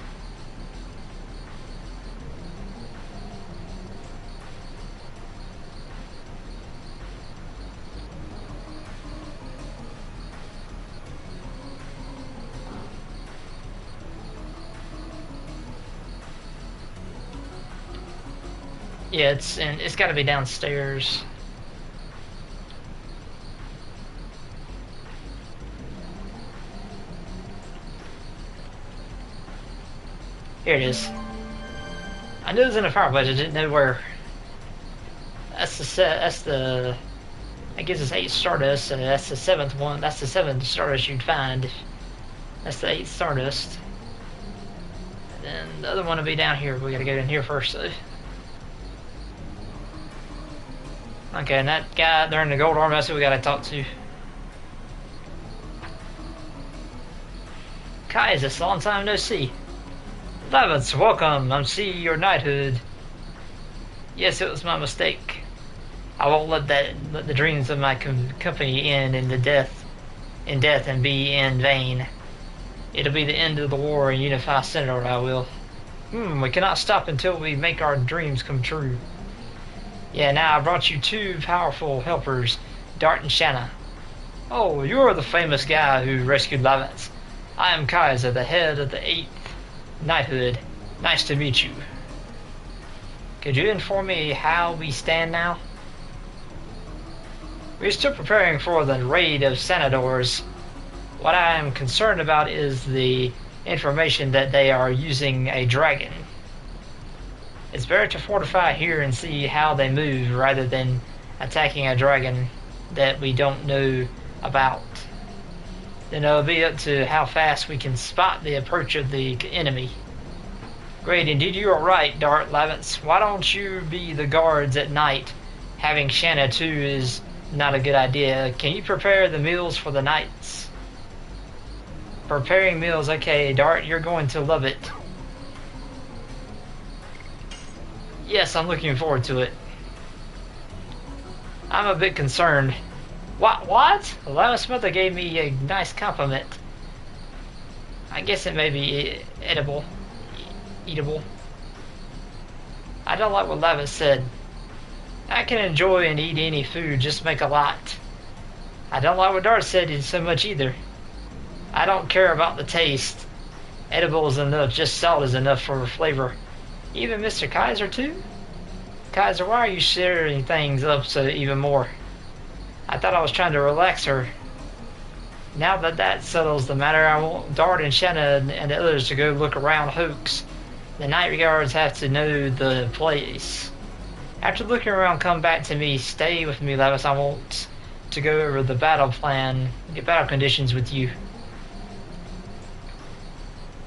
Yeah, it's got to be downstairs. Here it is. I knew it was in a fireplace. I didn't know where. That's the. That gives us 8 Stardust, and that's the 7th one. That's the 7th Stardust you'd find. That's the 8th Stardust. And then the other one will be down here. We gotta go in here first, though. Okay, and that guy there in the gold armor, that's who we gotta talk to. Kai, is this long time no see? 11th, welcome. I'm see your knighthood. Yes, it was my mistake. I won't let the dreams of my company end in death and be in vain. It'll be the end of the war and unify Senator. I will. We cannot stop until we make our dreams come true. Yeah, now I brought you 2 powerful helpers, Dart and Shanna. Oh, you're the famous guy who rescued Lavance. I am Kaiser, the head of the 8th Knighthood. Nice to meet you. Could you inform me how we stand now? We're still preparing for the raid of Senators. What I am concerned about is the information that they are using a dragon. It's better to fortify here and see how they move rather than attacking a dragon. that we don't know about. Then it'll be up to how fast we can spot the approach of the enemy. Great, indeed you are right, Dart Lavance. Why don't you be the guards at night? Having Shanna too is not a good idea. Can you prepare the meals for the nights? Preparing meals, okay, Dart, you're going to love it. Yes, I'm looking forward to it. I'm a bit concerned. What? Lavance Mother gave me a nice compliment. I guess it may be edible. Eatable. I don't like what Lavance said. I can enjoy and eat any food, just make a lot. I don't like what Dart said so much either. I don't care about the taste. Edible is enough, just salt is enough for flavor. Even Mr. Kaiser too? Kaiser, why are you sharing things up so even more? I thought I was trying to relax her. Now that settles the matter, I want Dart and Shanna and the others to go look around Hoax. The night guards have to know the place. After looking around, come back to me. Stay with me, Lavance. I want to go over the battle plan, get battle conditions with you.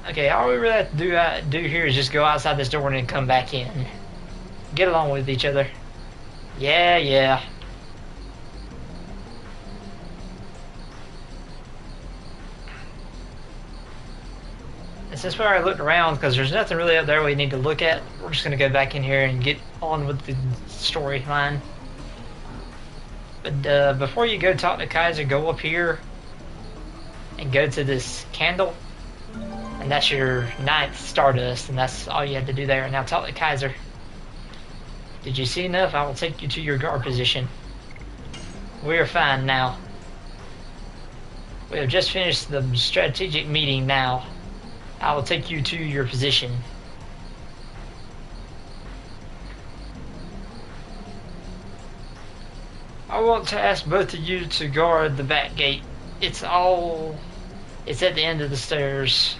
Okay, all we really have to do here is just go outside this door and then come back in. Get along with each other. Yeah. And since we already looked around, because there's nothing really up there we need to look at, we're just going to go back in here and get on with the storyline. But before you go talk to Kaiser, go up here and go to this candle. And that's your 9th Stardust, and that's all you have to do there. Now talk to Kaiser. Did you see enough? I will take you to your guard position. We are fine now. We have just finished the strategic meeting now. I will take you to your position. I want to ask both of you to guard the back gate. It's at the end of the stairs.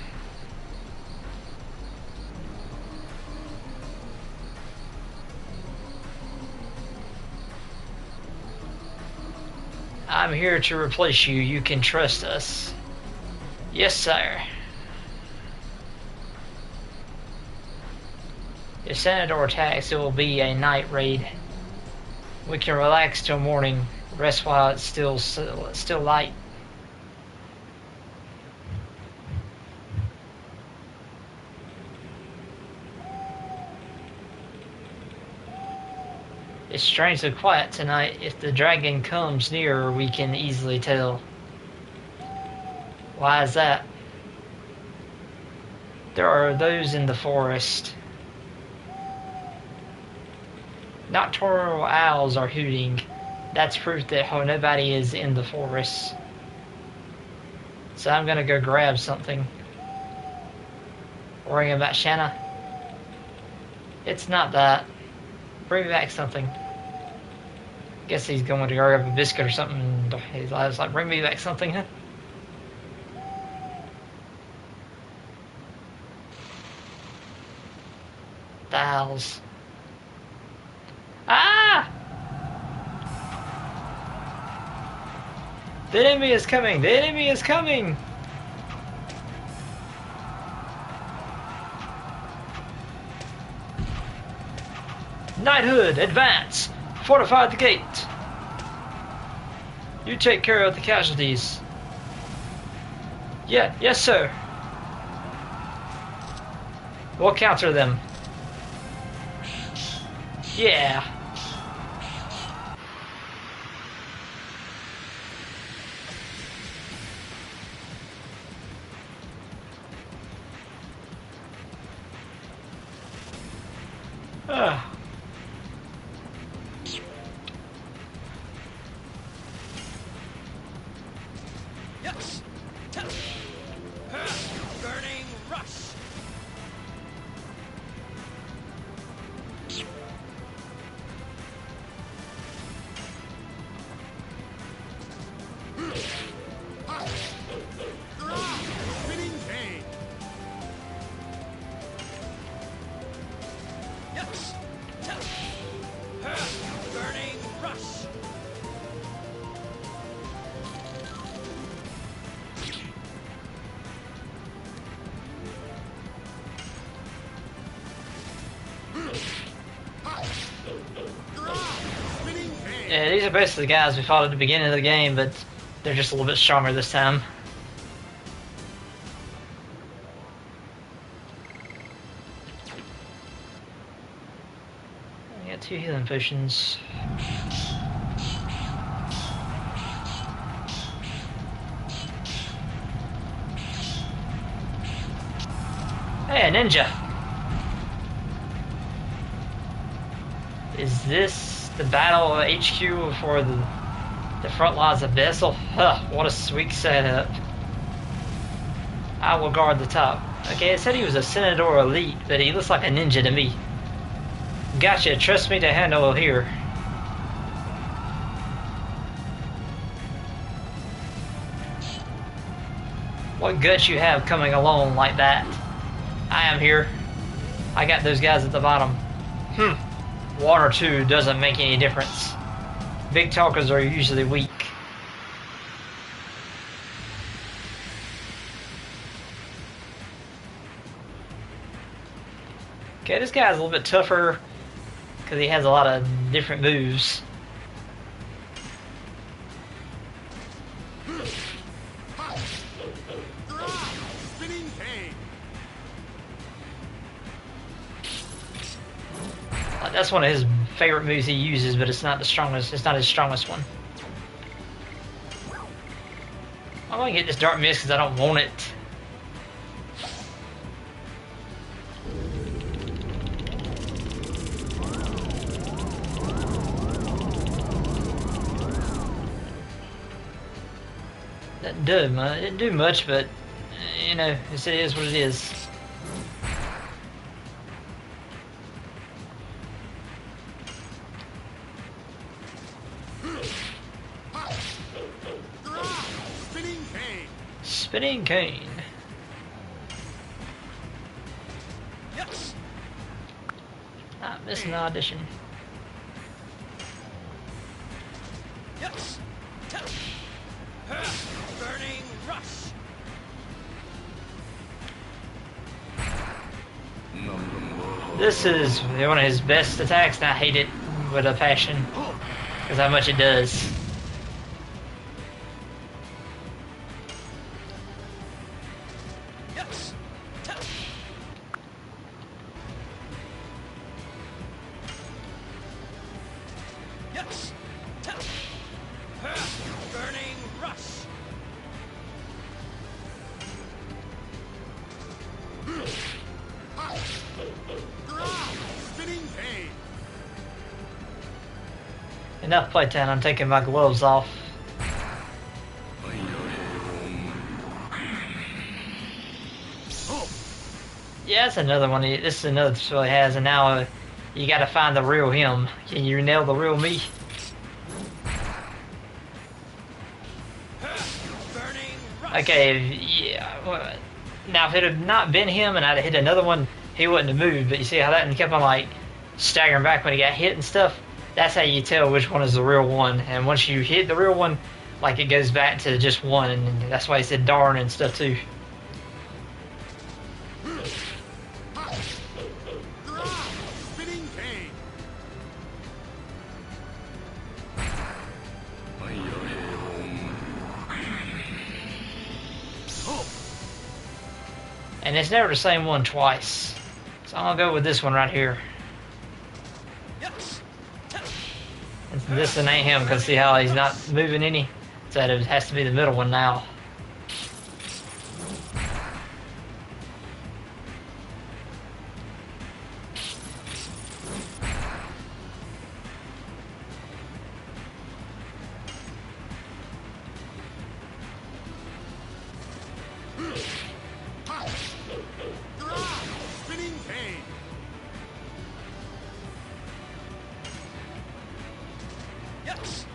I'm here to replace you. You can trust us. Yes, sir. If Senator attacks, it will be a night raid. We can relax till morning, rest while it's still light. It's strangely quiet tonight. If the dragon comes nearer, we can easily tell. Why is that? There are those in the forest. Nocturnal owls are hooting. That's proof that nobody is in the forest. So I'm gonna go grab something. Worrying about Shanna? It's not that. Bring me back something. Guess he's going to grab a biscuit or something. He's like, bring me back something, huh? The owls. Ah! The enemy is coming! The enemy is coming! Knighthood, advance! Fortify the gate! You take care of the casualties. Yeah, yes sir. We'll counter them. Yeah. Ah. Yes. Burning rush. Yeah, these are basically the guys we fought at the beginning of the game, but they're just a little bit stronger this time. I got 2 healing potions. Hey, a ninja! Is this the battle HQ for the front lines of Vessel? Huh, what a sweet setup. I will guard the top. Okay, it said he was a Senator Elite, but he looks like a ninja to me. Gotcha, trust me to handle here. What guts you have coming along like that? I am here. I got those guys at the bottom. 1 or 2 doesn't make any difference. Big talkers are usually weak. Okay, this guy's a little bit tougher because he has a lot of different moves. That's one of his favorite moves he uses, but it's not the strongest. It's not his strongest one. I'm gonna get this dark mist because I don't want it. It didn't do much, but you know, it is what it is. Spinning cane. Yes. Not missing an audition. Yes. Burning rush. This is one of his best attacks, and I hate it with a passion because how much it does. Yes. Yes. Burning rush. Spinning pain. Enough playtime, I'm taking my gloves off. Yeah, that's another one. This is another skill he has, and now you gotta find the real him. Can you nail the real me? Okay, yeah. Now if it had not been him and I'd have hit another one, he wouldn't have moved. But you see how that one kept on like staggering back when he got hit and stuff? That's how you tell which one is the real one. And once you hit the real one, like it goes back to just one, and that's why he said darn and stuff too. Spinning pain. And it's never the same one twice. So I'm gonna go with this one right here. Yes. And this one ain't him, because see how he's not moving any? So it has to be the middle one now. Spinning pain. Yes.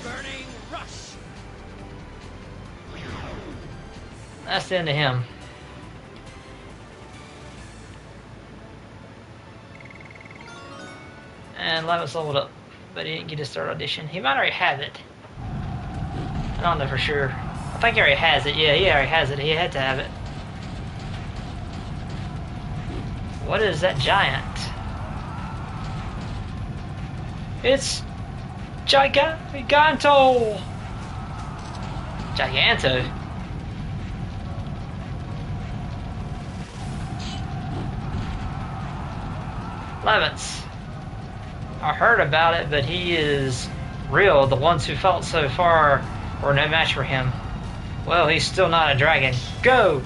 Burning rush. That's the end of him. And Levis leveled up, but he didn't get his third audition. He might already have it. I don't know for sure. I think he already has it. Yeah, he already has it. He had to have it. What is that giant? It's Giganto! Giganto? Levance. I heard about it, but he is real. The ones who fought so far were no match for him. Well, he's still not a dragon. Go!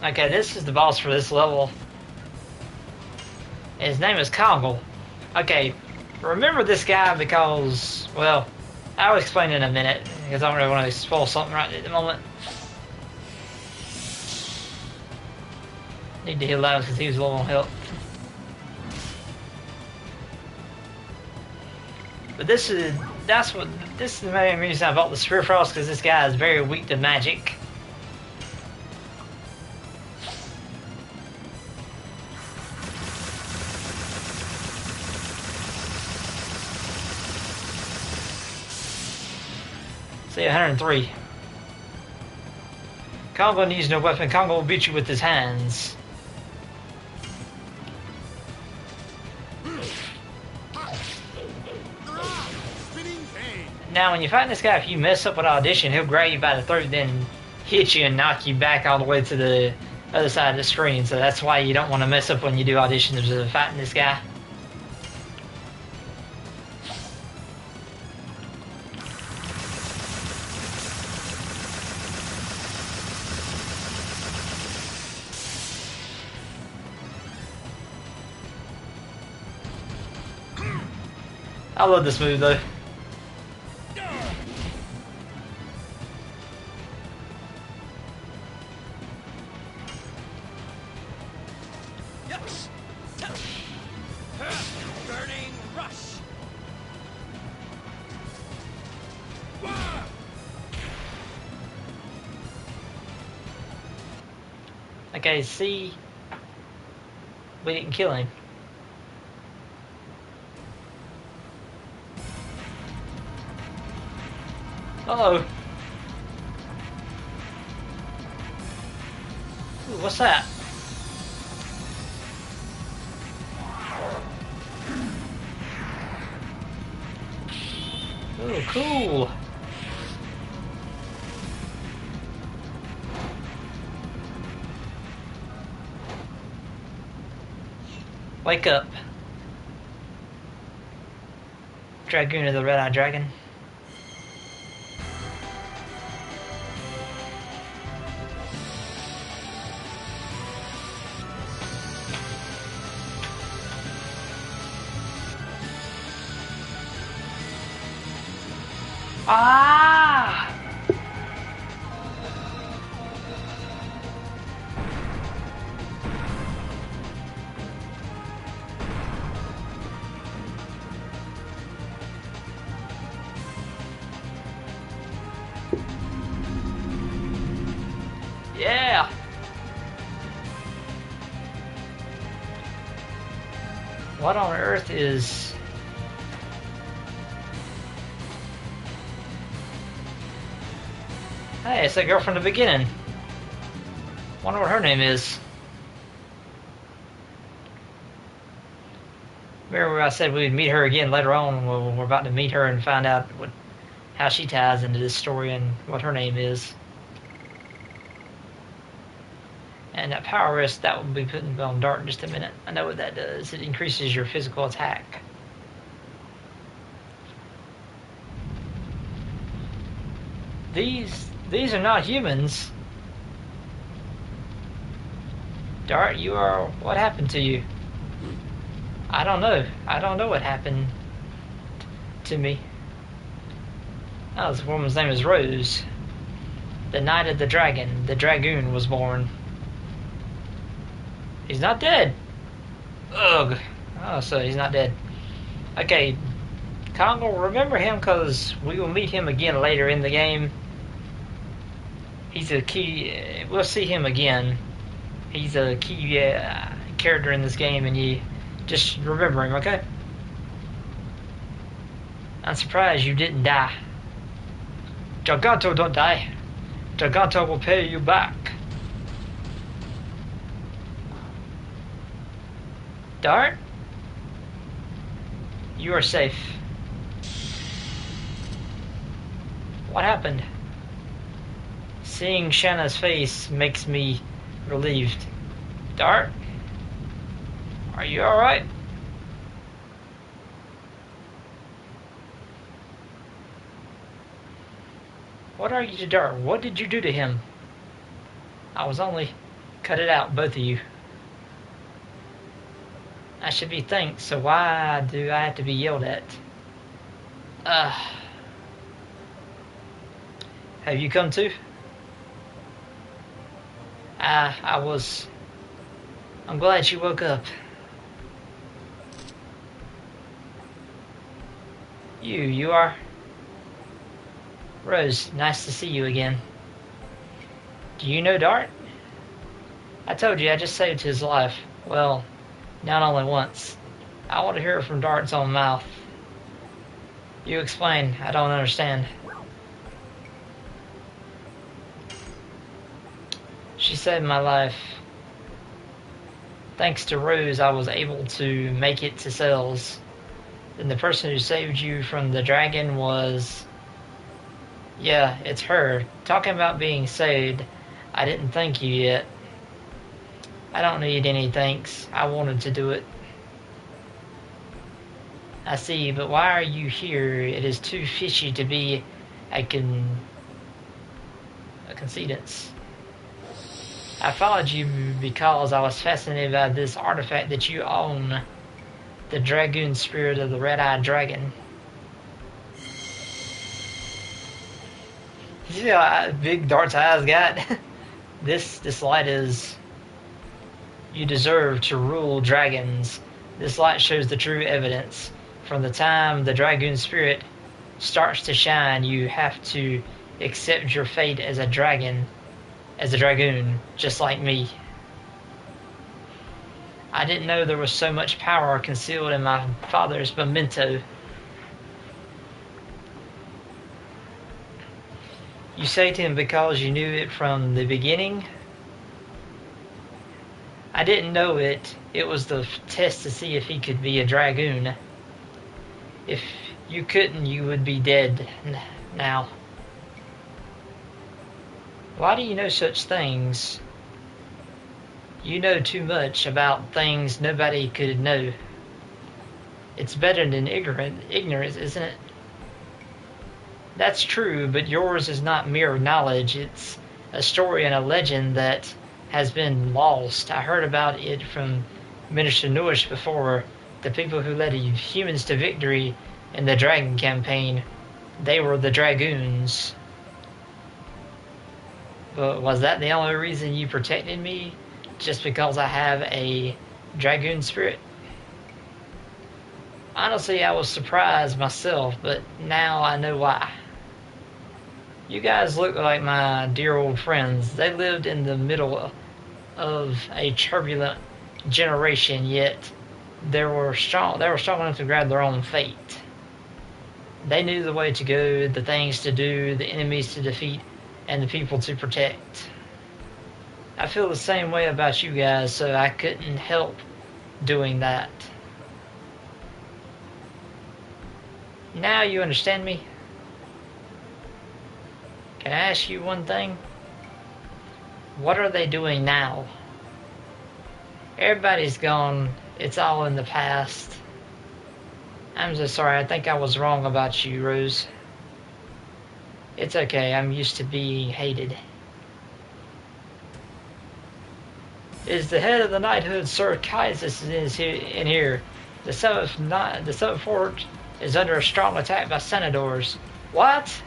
Okay, this is the boss for this level. His name is Kongle. Okay, remember this guy because, well, I'll explain in a minute because I don't really want to spoil something right at the moment. Need to heal Levance because he was low on health. But this is the main reason I bought the Spear Frost, because this guy is very weak to magic. See, 103. Kongle needs no weapon. Kongle will beat you with his hands. Now, when you fight this guy, if you mess up an audition, he'll grab you by the throat, then hit you and knock you back all the way to the other side of the screen. So that's why you don't want to mess up when you do auditions of fighting this guy. I love this move though. Burning rush. Okay, see, we didn't kill him. Uh-oh. Ooh, what's that? Ooh, cool. Wake up. Dragoon of the Red-Eyed Dragon. Ah! Yeah! What on earth is... Hey, it's that girl from the beginning. Wonder what her name is. Remember I said we'd meet her again later on? Well, we're about to meet her and find out how she ties into this story and what her name is. And that power wrist, that will be putting on dart in just a minute. I know what that does. It increases your physical attack. These are not humans. Dart, you are... What happened to you? I don't know. I don't know what happened to me. Oh, this woman's name is Rose. The night of the dragon. The Dragoon was born. He's not dead. Ugh. Oh, so he's not dead. Okay. Kongle, remember him because we will meet him again later in the game. He's a key... we'll see him again. He's a key character in this game, and you just remember him, okay? I'm surprised you didn't die. Giganto don't die. Tagata will pay you back. Dart? You are safe. What happened? Seeing Shanna's face makes me relieved. Dart? Are you alright? What are you to Dart? What did you do to him? I was only... Cut it out, both of you. I should be thanked, so why do I have to be yelled at? Have you come to? I'm glad you woke up. You are? Rose, nice to see you again. Do you know Dart? I told you, I just saved his life. Well, not only once. I want to hear it from Dart's own mouth. You explain, I don't understand. She saved my life. Thanks to Rose, I was able to make it to cells. Then the person who saved you from the dragon was... Yeah, it's her. Talking about being saved, I didn't thank you yet. I don't need any thanks. I wanted to do it. I see, but why are you here? It is too fishy to be a concedence. I followed you because I was fascinated by this artifact that you own, the Dragoon spirit of the red-eyed dragon. You see how big Dart's eyes got? This light is... You deserve to rule dragons. This light shows the true evidence. From the time the Dragoon spirit starts to shine, you have to accept your fate as a dragon. As a Dragoon, just like me. I didn't know there was so much power concealed in my father's memento. You saved him because you knew it from the beginning? I didn't know it. It was the test to see if he could be a Dragoon. If you couldn't, you would be dead now. Why do you know such things? You know too much about things nobody could know. It's better than ignorance, isn't it? That's true, but yours is not mere knowledge. It's a story and a legend that has been lost. I heard about it from Minister Newish before. The people who led humans to victory in the Dragon campaign, they were the Dragoons. But was that the only reason you protected me? Just because I have a Dragoon spirit? Honestly, I was surprised myself, but now I know why. You guys look like my dear old friends. They lived in the middle of a turbulent generation, yet they were strong enough to grab their own fate. They knew the way to go, the things to do, the enemies to defeat, and the people to protect. I feel the same way about you guys, so I couldn't help doing that. Now you understand me? Can I ask you one thing? What are they doing now? Everybody's gone. It's all in the past. I'm so sorry. I think I was wrong about you, Rose. It's okay. I'm used to being hated. Is the head of the knighthood, Sir Kaisus, is in here? The seventh fort is under a strong attack by senators. What?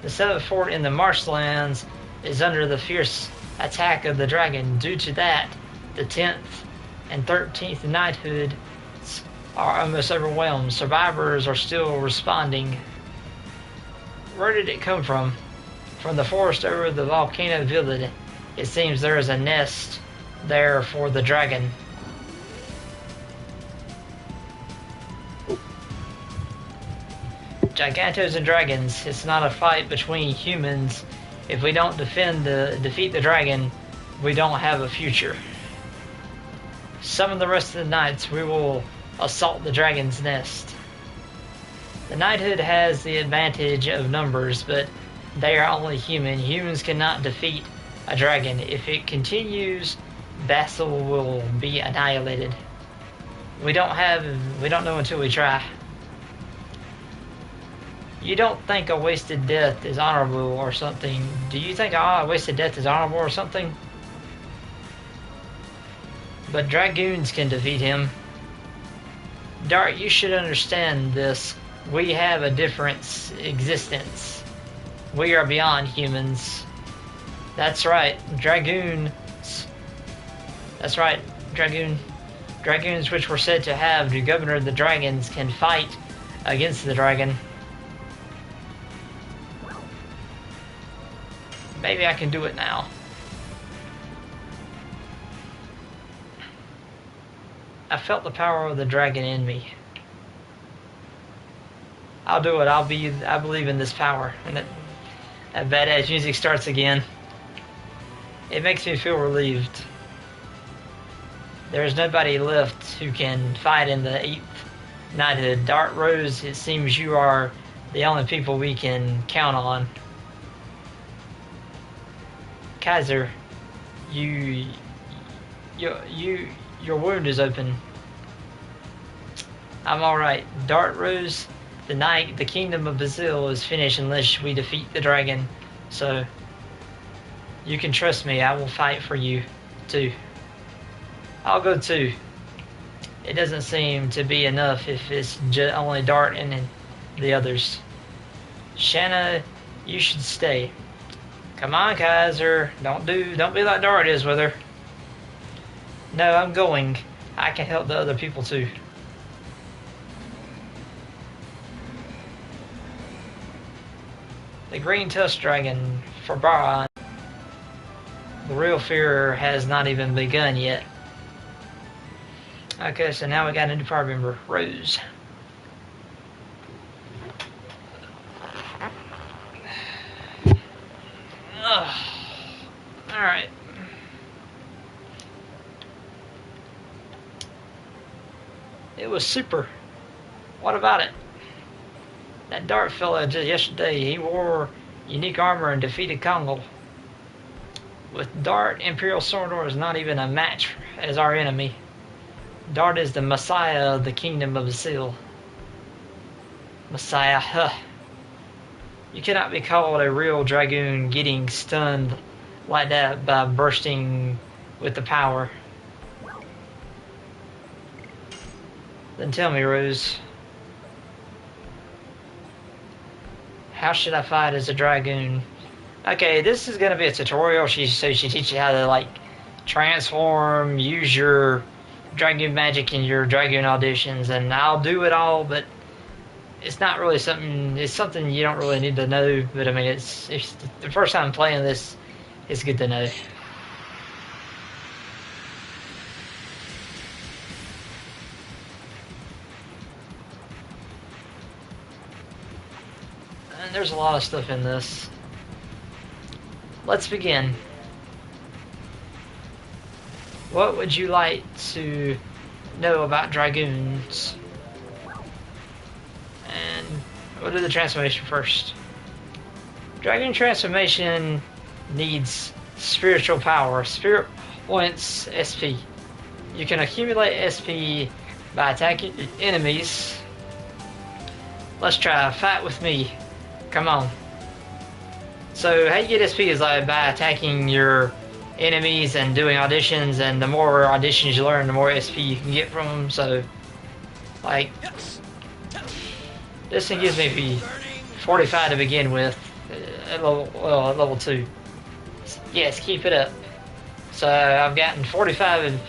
The seventh fort in the marshlands is under the fierce attack of the dragon. Due to that, the 10th and 13th knighthoods are almost overwhelmed. Survivors are still responding. Where did it come from? From the forest over the volcano village. It seems there is a nest there for the dragon. Gigantos and dragons. It's not a fight between humans. If we don't defeat the dragon, we don't have a future. Summon the rest of the knights. We will assault the dragon's nest. The knighthood has the advantage of numbers, but they are only human. Humans cannot defeat a dragon. If it continues, Vassal will be annihilated. We don't know until we try. You don't think a wasted death is honorable or something? Do you think a wasted death is honorable or something? But Dragoons can defeat him. Dart, you should understand this. We have a different existence. We are beyond humans. That's right, Dragoons. That's right, Dragoon. Dragoons, which were said to have the governor of the dragons, can fight against the dragon. Maybe I can do it now. I felt the power of the dragon in me. I'll do it. I believe in this power. And that badass music starts again. It makes me feel relieved. There is nobody left who can fight in the 8th knighthood. Dart Rose, it seems you are the only people we can count on. Kaiser, your wound is open. I'm alright. Dart Rose, the kingdom of Brazil is finished unless we defeat the dragon. So, you can trust me, I will fight for you, too. I'll go too. It doesn't seem to be enough if it's only Dart and the others. Shanna, you should stay. Come on, Kaiser. Don't be like Dart is with her. No, I'm going. I can help the other people too. The green tusk dragon for Baron. The real fear has not even begun yet. Okay, so now we got a new party member, Rose. Alright. It was super. What about it? That Dart fella just yesterday, he wore unique armor and defeated Kongal. With Dart, Imperial Sordor is not even a match as our enemy. Dart is the Messiah of the Kingdom of Seal. Messiah, huh. You cannot be called a real Dragoon getting stunned like that by bursting with the power. Then tell me, Rose. How should I fight as a Dragoon? Okay, this is gonna be a tutorial. She teaches you how to like transform, use your Dragoon magic in your Dragoon auditions, and I'll do it all, but it's not really something. It's something you don't really need to know. But I mean, it's the first time playing this. It's good to know. And there's a lot of stuff in this. Let's begin. What would you like to know about Dragoons? And we'll do the transformation first. Dragoon transformation needs spiritual power. Spirit points SP. You can accumulate SP by attacking enemies. Let's try. Fight with me. Come on. So how you get SP is like by attacking your enemies and doing auditions, and the more auditions you learn, the more SP you can get from them. So, like, this thing gives me 45 to begin with at level 2. Yes, keep it up. So I've gotten 45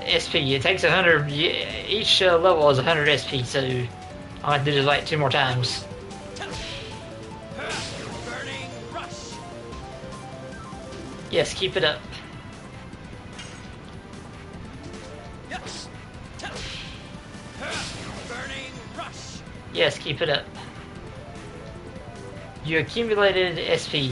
SP. It takes 100. Each level is 100 SP. So I'll have to do this like 2 more times. Yes, keep it up. Yes, keep it up. You accumulated SP.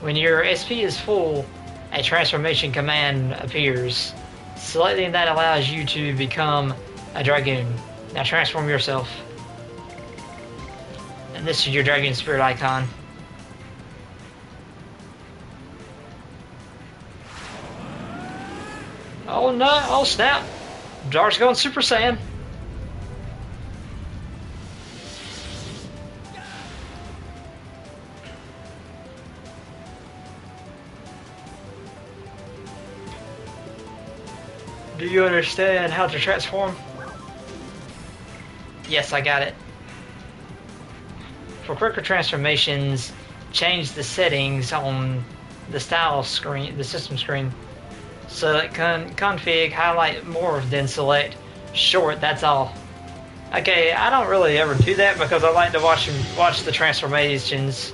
When your SP is full, a transformation command appears. Selecting that allows you to become a Dragoon. Now transform yourself. And this is your Dragoon spirit icon. Oh no, oh snap. Dark's going Super Saiyan. Do you understand how to transform? Yes, I got it. For quicker transformations, change the settings on the style screen, the system screen. Select config, highlight more, then select short, that's all. Okay, I don't really ever do that because I like to watch the transformations.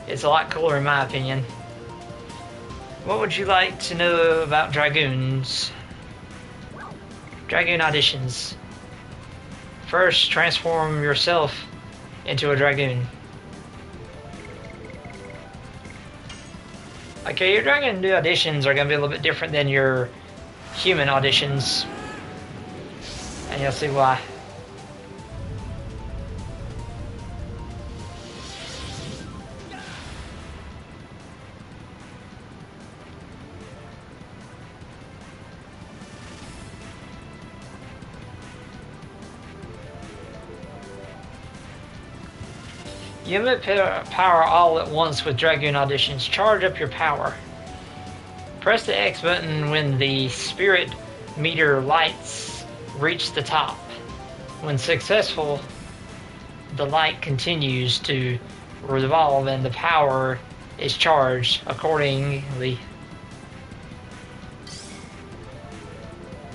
It's a lot cooler in my opinion. What would you like to know about Dragoons? Dragoon auditions. First, transform yourself into a Dragoon. Okay, your Dragoon auditions are going to be a little bit different than your human auditions. And you'll see why. You emit power all at once with Dragoon auditions. Charge up your power. Press the X button when the spirit meter lights reach the top. When successful, the light continues to revolve and the power is charged accordingly.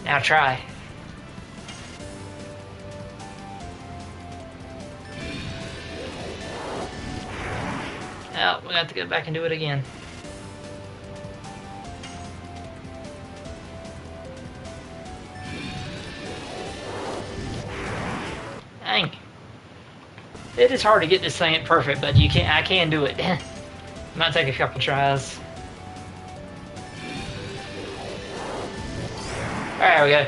Now try. Oh, we have to go back and do it again. Dang. It is hard to get this thing perfect, but I can do it. Might take a couple tries. There we go.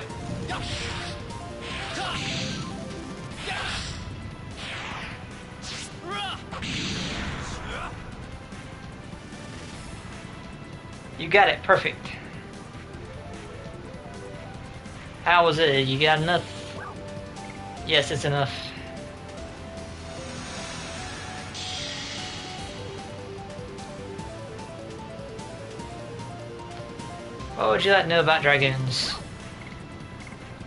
You got it, perfect. How was it? You got enough? Yes, it's enough. What would you like to know about Dragoons?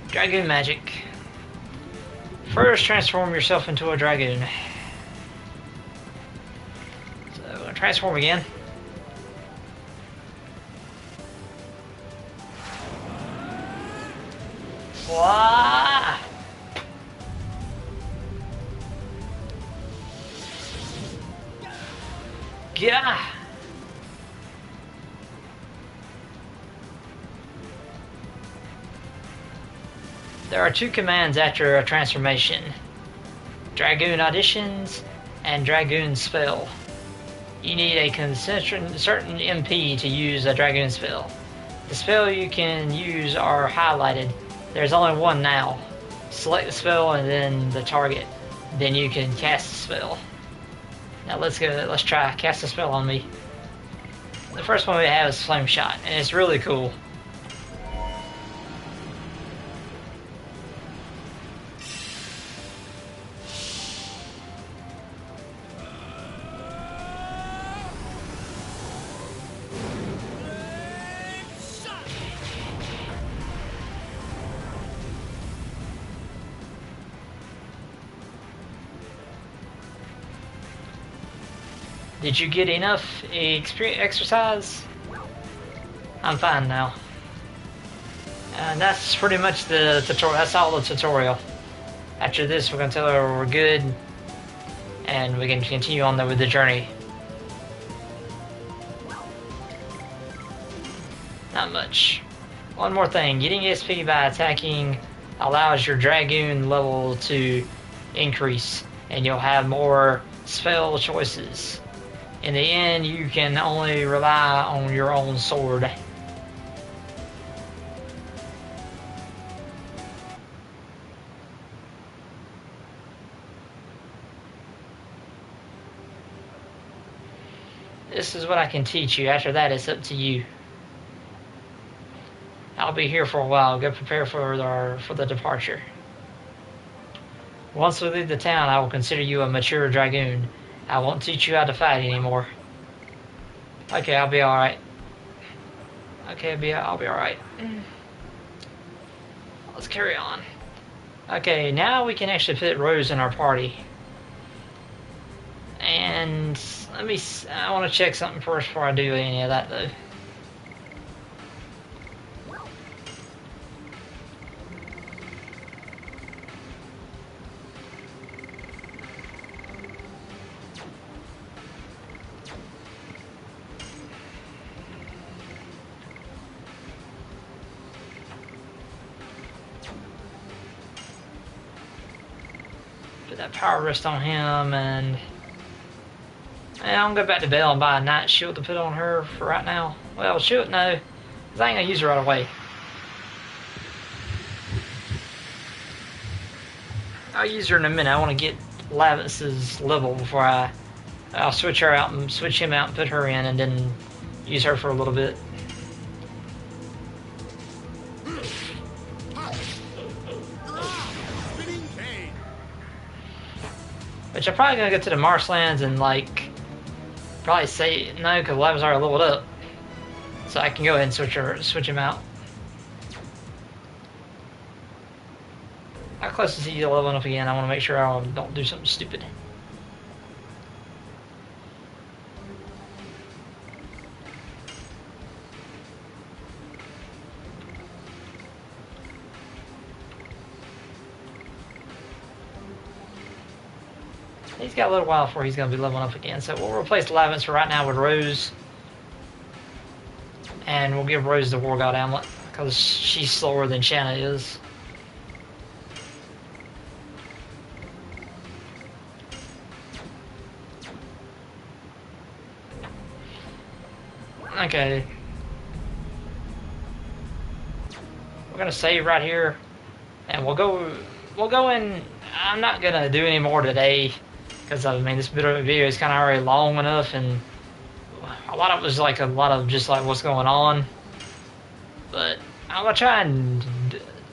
Dragoon magic. First, transform yourself into a Dragoon. So, I'm gonna transform again. Wah! Yeah. There are two commands after a transformation. Dragoon auditions and Dragoon spell. You need a certain MP to use a Dragoon spell. The spell you can use are highlighted. There's only one now. Select the spell and then the target. Then you can cast the spell. Now let's try cast a spell on me. The first one we have is Flame Shot, and it's really cool. Did you get enough exercise? I'm fine now. And that's pretty much the tutorial. That's all the tutorial. After this, we're going to tell her we're good, and we can continue on with the journey. Not much. One more thing. Getting SP by attacking allows your Dragoon level to increase, and you'll have more spell choices. In the end, you can only rely on your own sword. This is what I can teach you. After that, it's up to you. I'll be here for a while. Go prepare for the departure. Once we leave the town, I will consider you a mature Dragoon. I won't teach you how to fight anymore. Okay, I'll be alright. Okay, I'll be alright. Let's carry on. Okay, now we can actually put Rose in our party. And I want to check something first before I do any of that though. Put that power rest on him, and I'm gonna go back to Belle and buy a night shield to put on her for right now. Well, shield no, because I ain't gonna use her right away. I'll use her in a minute. I want to get Lavis's level before I'll switch her out and switch him out and put her in, and then use her for a little bit. Which I'm probably gonna go to the marshlands and like probably say no because Lavis already leveled up, so I can go ahead and switch him out. How close is he to leveling up again? I want to make sure I don't do something stupid. He's got a little while before he's going to be leveling up again, so we'll replace Lavins for right now with Rose. And we'll give Rose the War God Amulet, because she's slower than Shanna is. Okay. We're going to save right here, and we'll go in. I'm not going to do any more today, because I mean this video is kind of already long enough, and a lot of it was like a lot of just like what's going on. But I'm gonna try and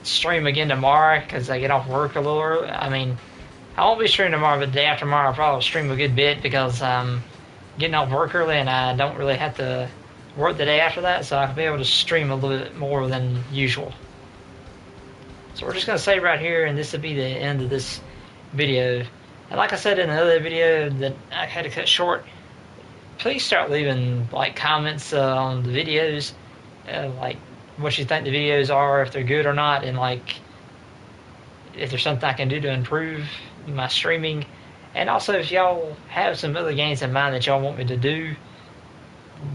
stream again tomorrow because I get off work a little early. I mean, I won't be streaming tomorrow, but the day after tomorrow I'll probably stream a good bit because I'm getting off work early and I don't really have to work the day after that, so I'll be able to stream a little bit more than usual. So we're just gonna save right here, and this will be the end of this video. And like I said in another video that I had to cut short, please start leaving like comments on the videos, like what you think the videos are, if they're good or not, and like if there's something I can do to improve my streaming. And also if y'all have some other games in mind that y'all want me to do,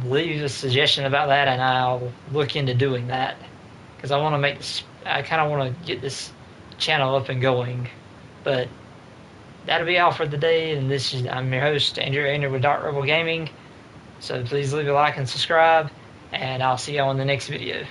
leave a suggestion about that and I'll look into doing that, because I want to make this, I kind of want to get this channel up and going. But that'll be all for the day, and I'm your host, Andrew with Dark Rebel Gaming. So please leave a like and subscribe, and I'll see y'all in the next video.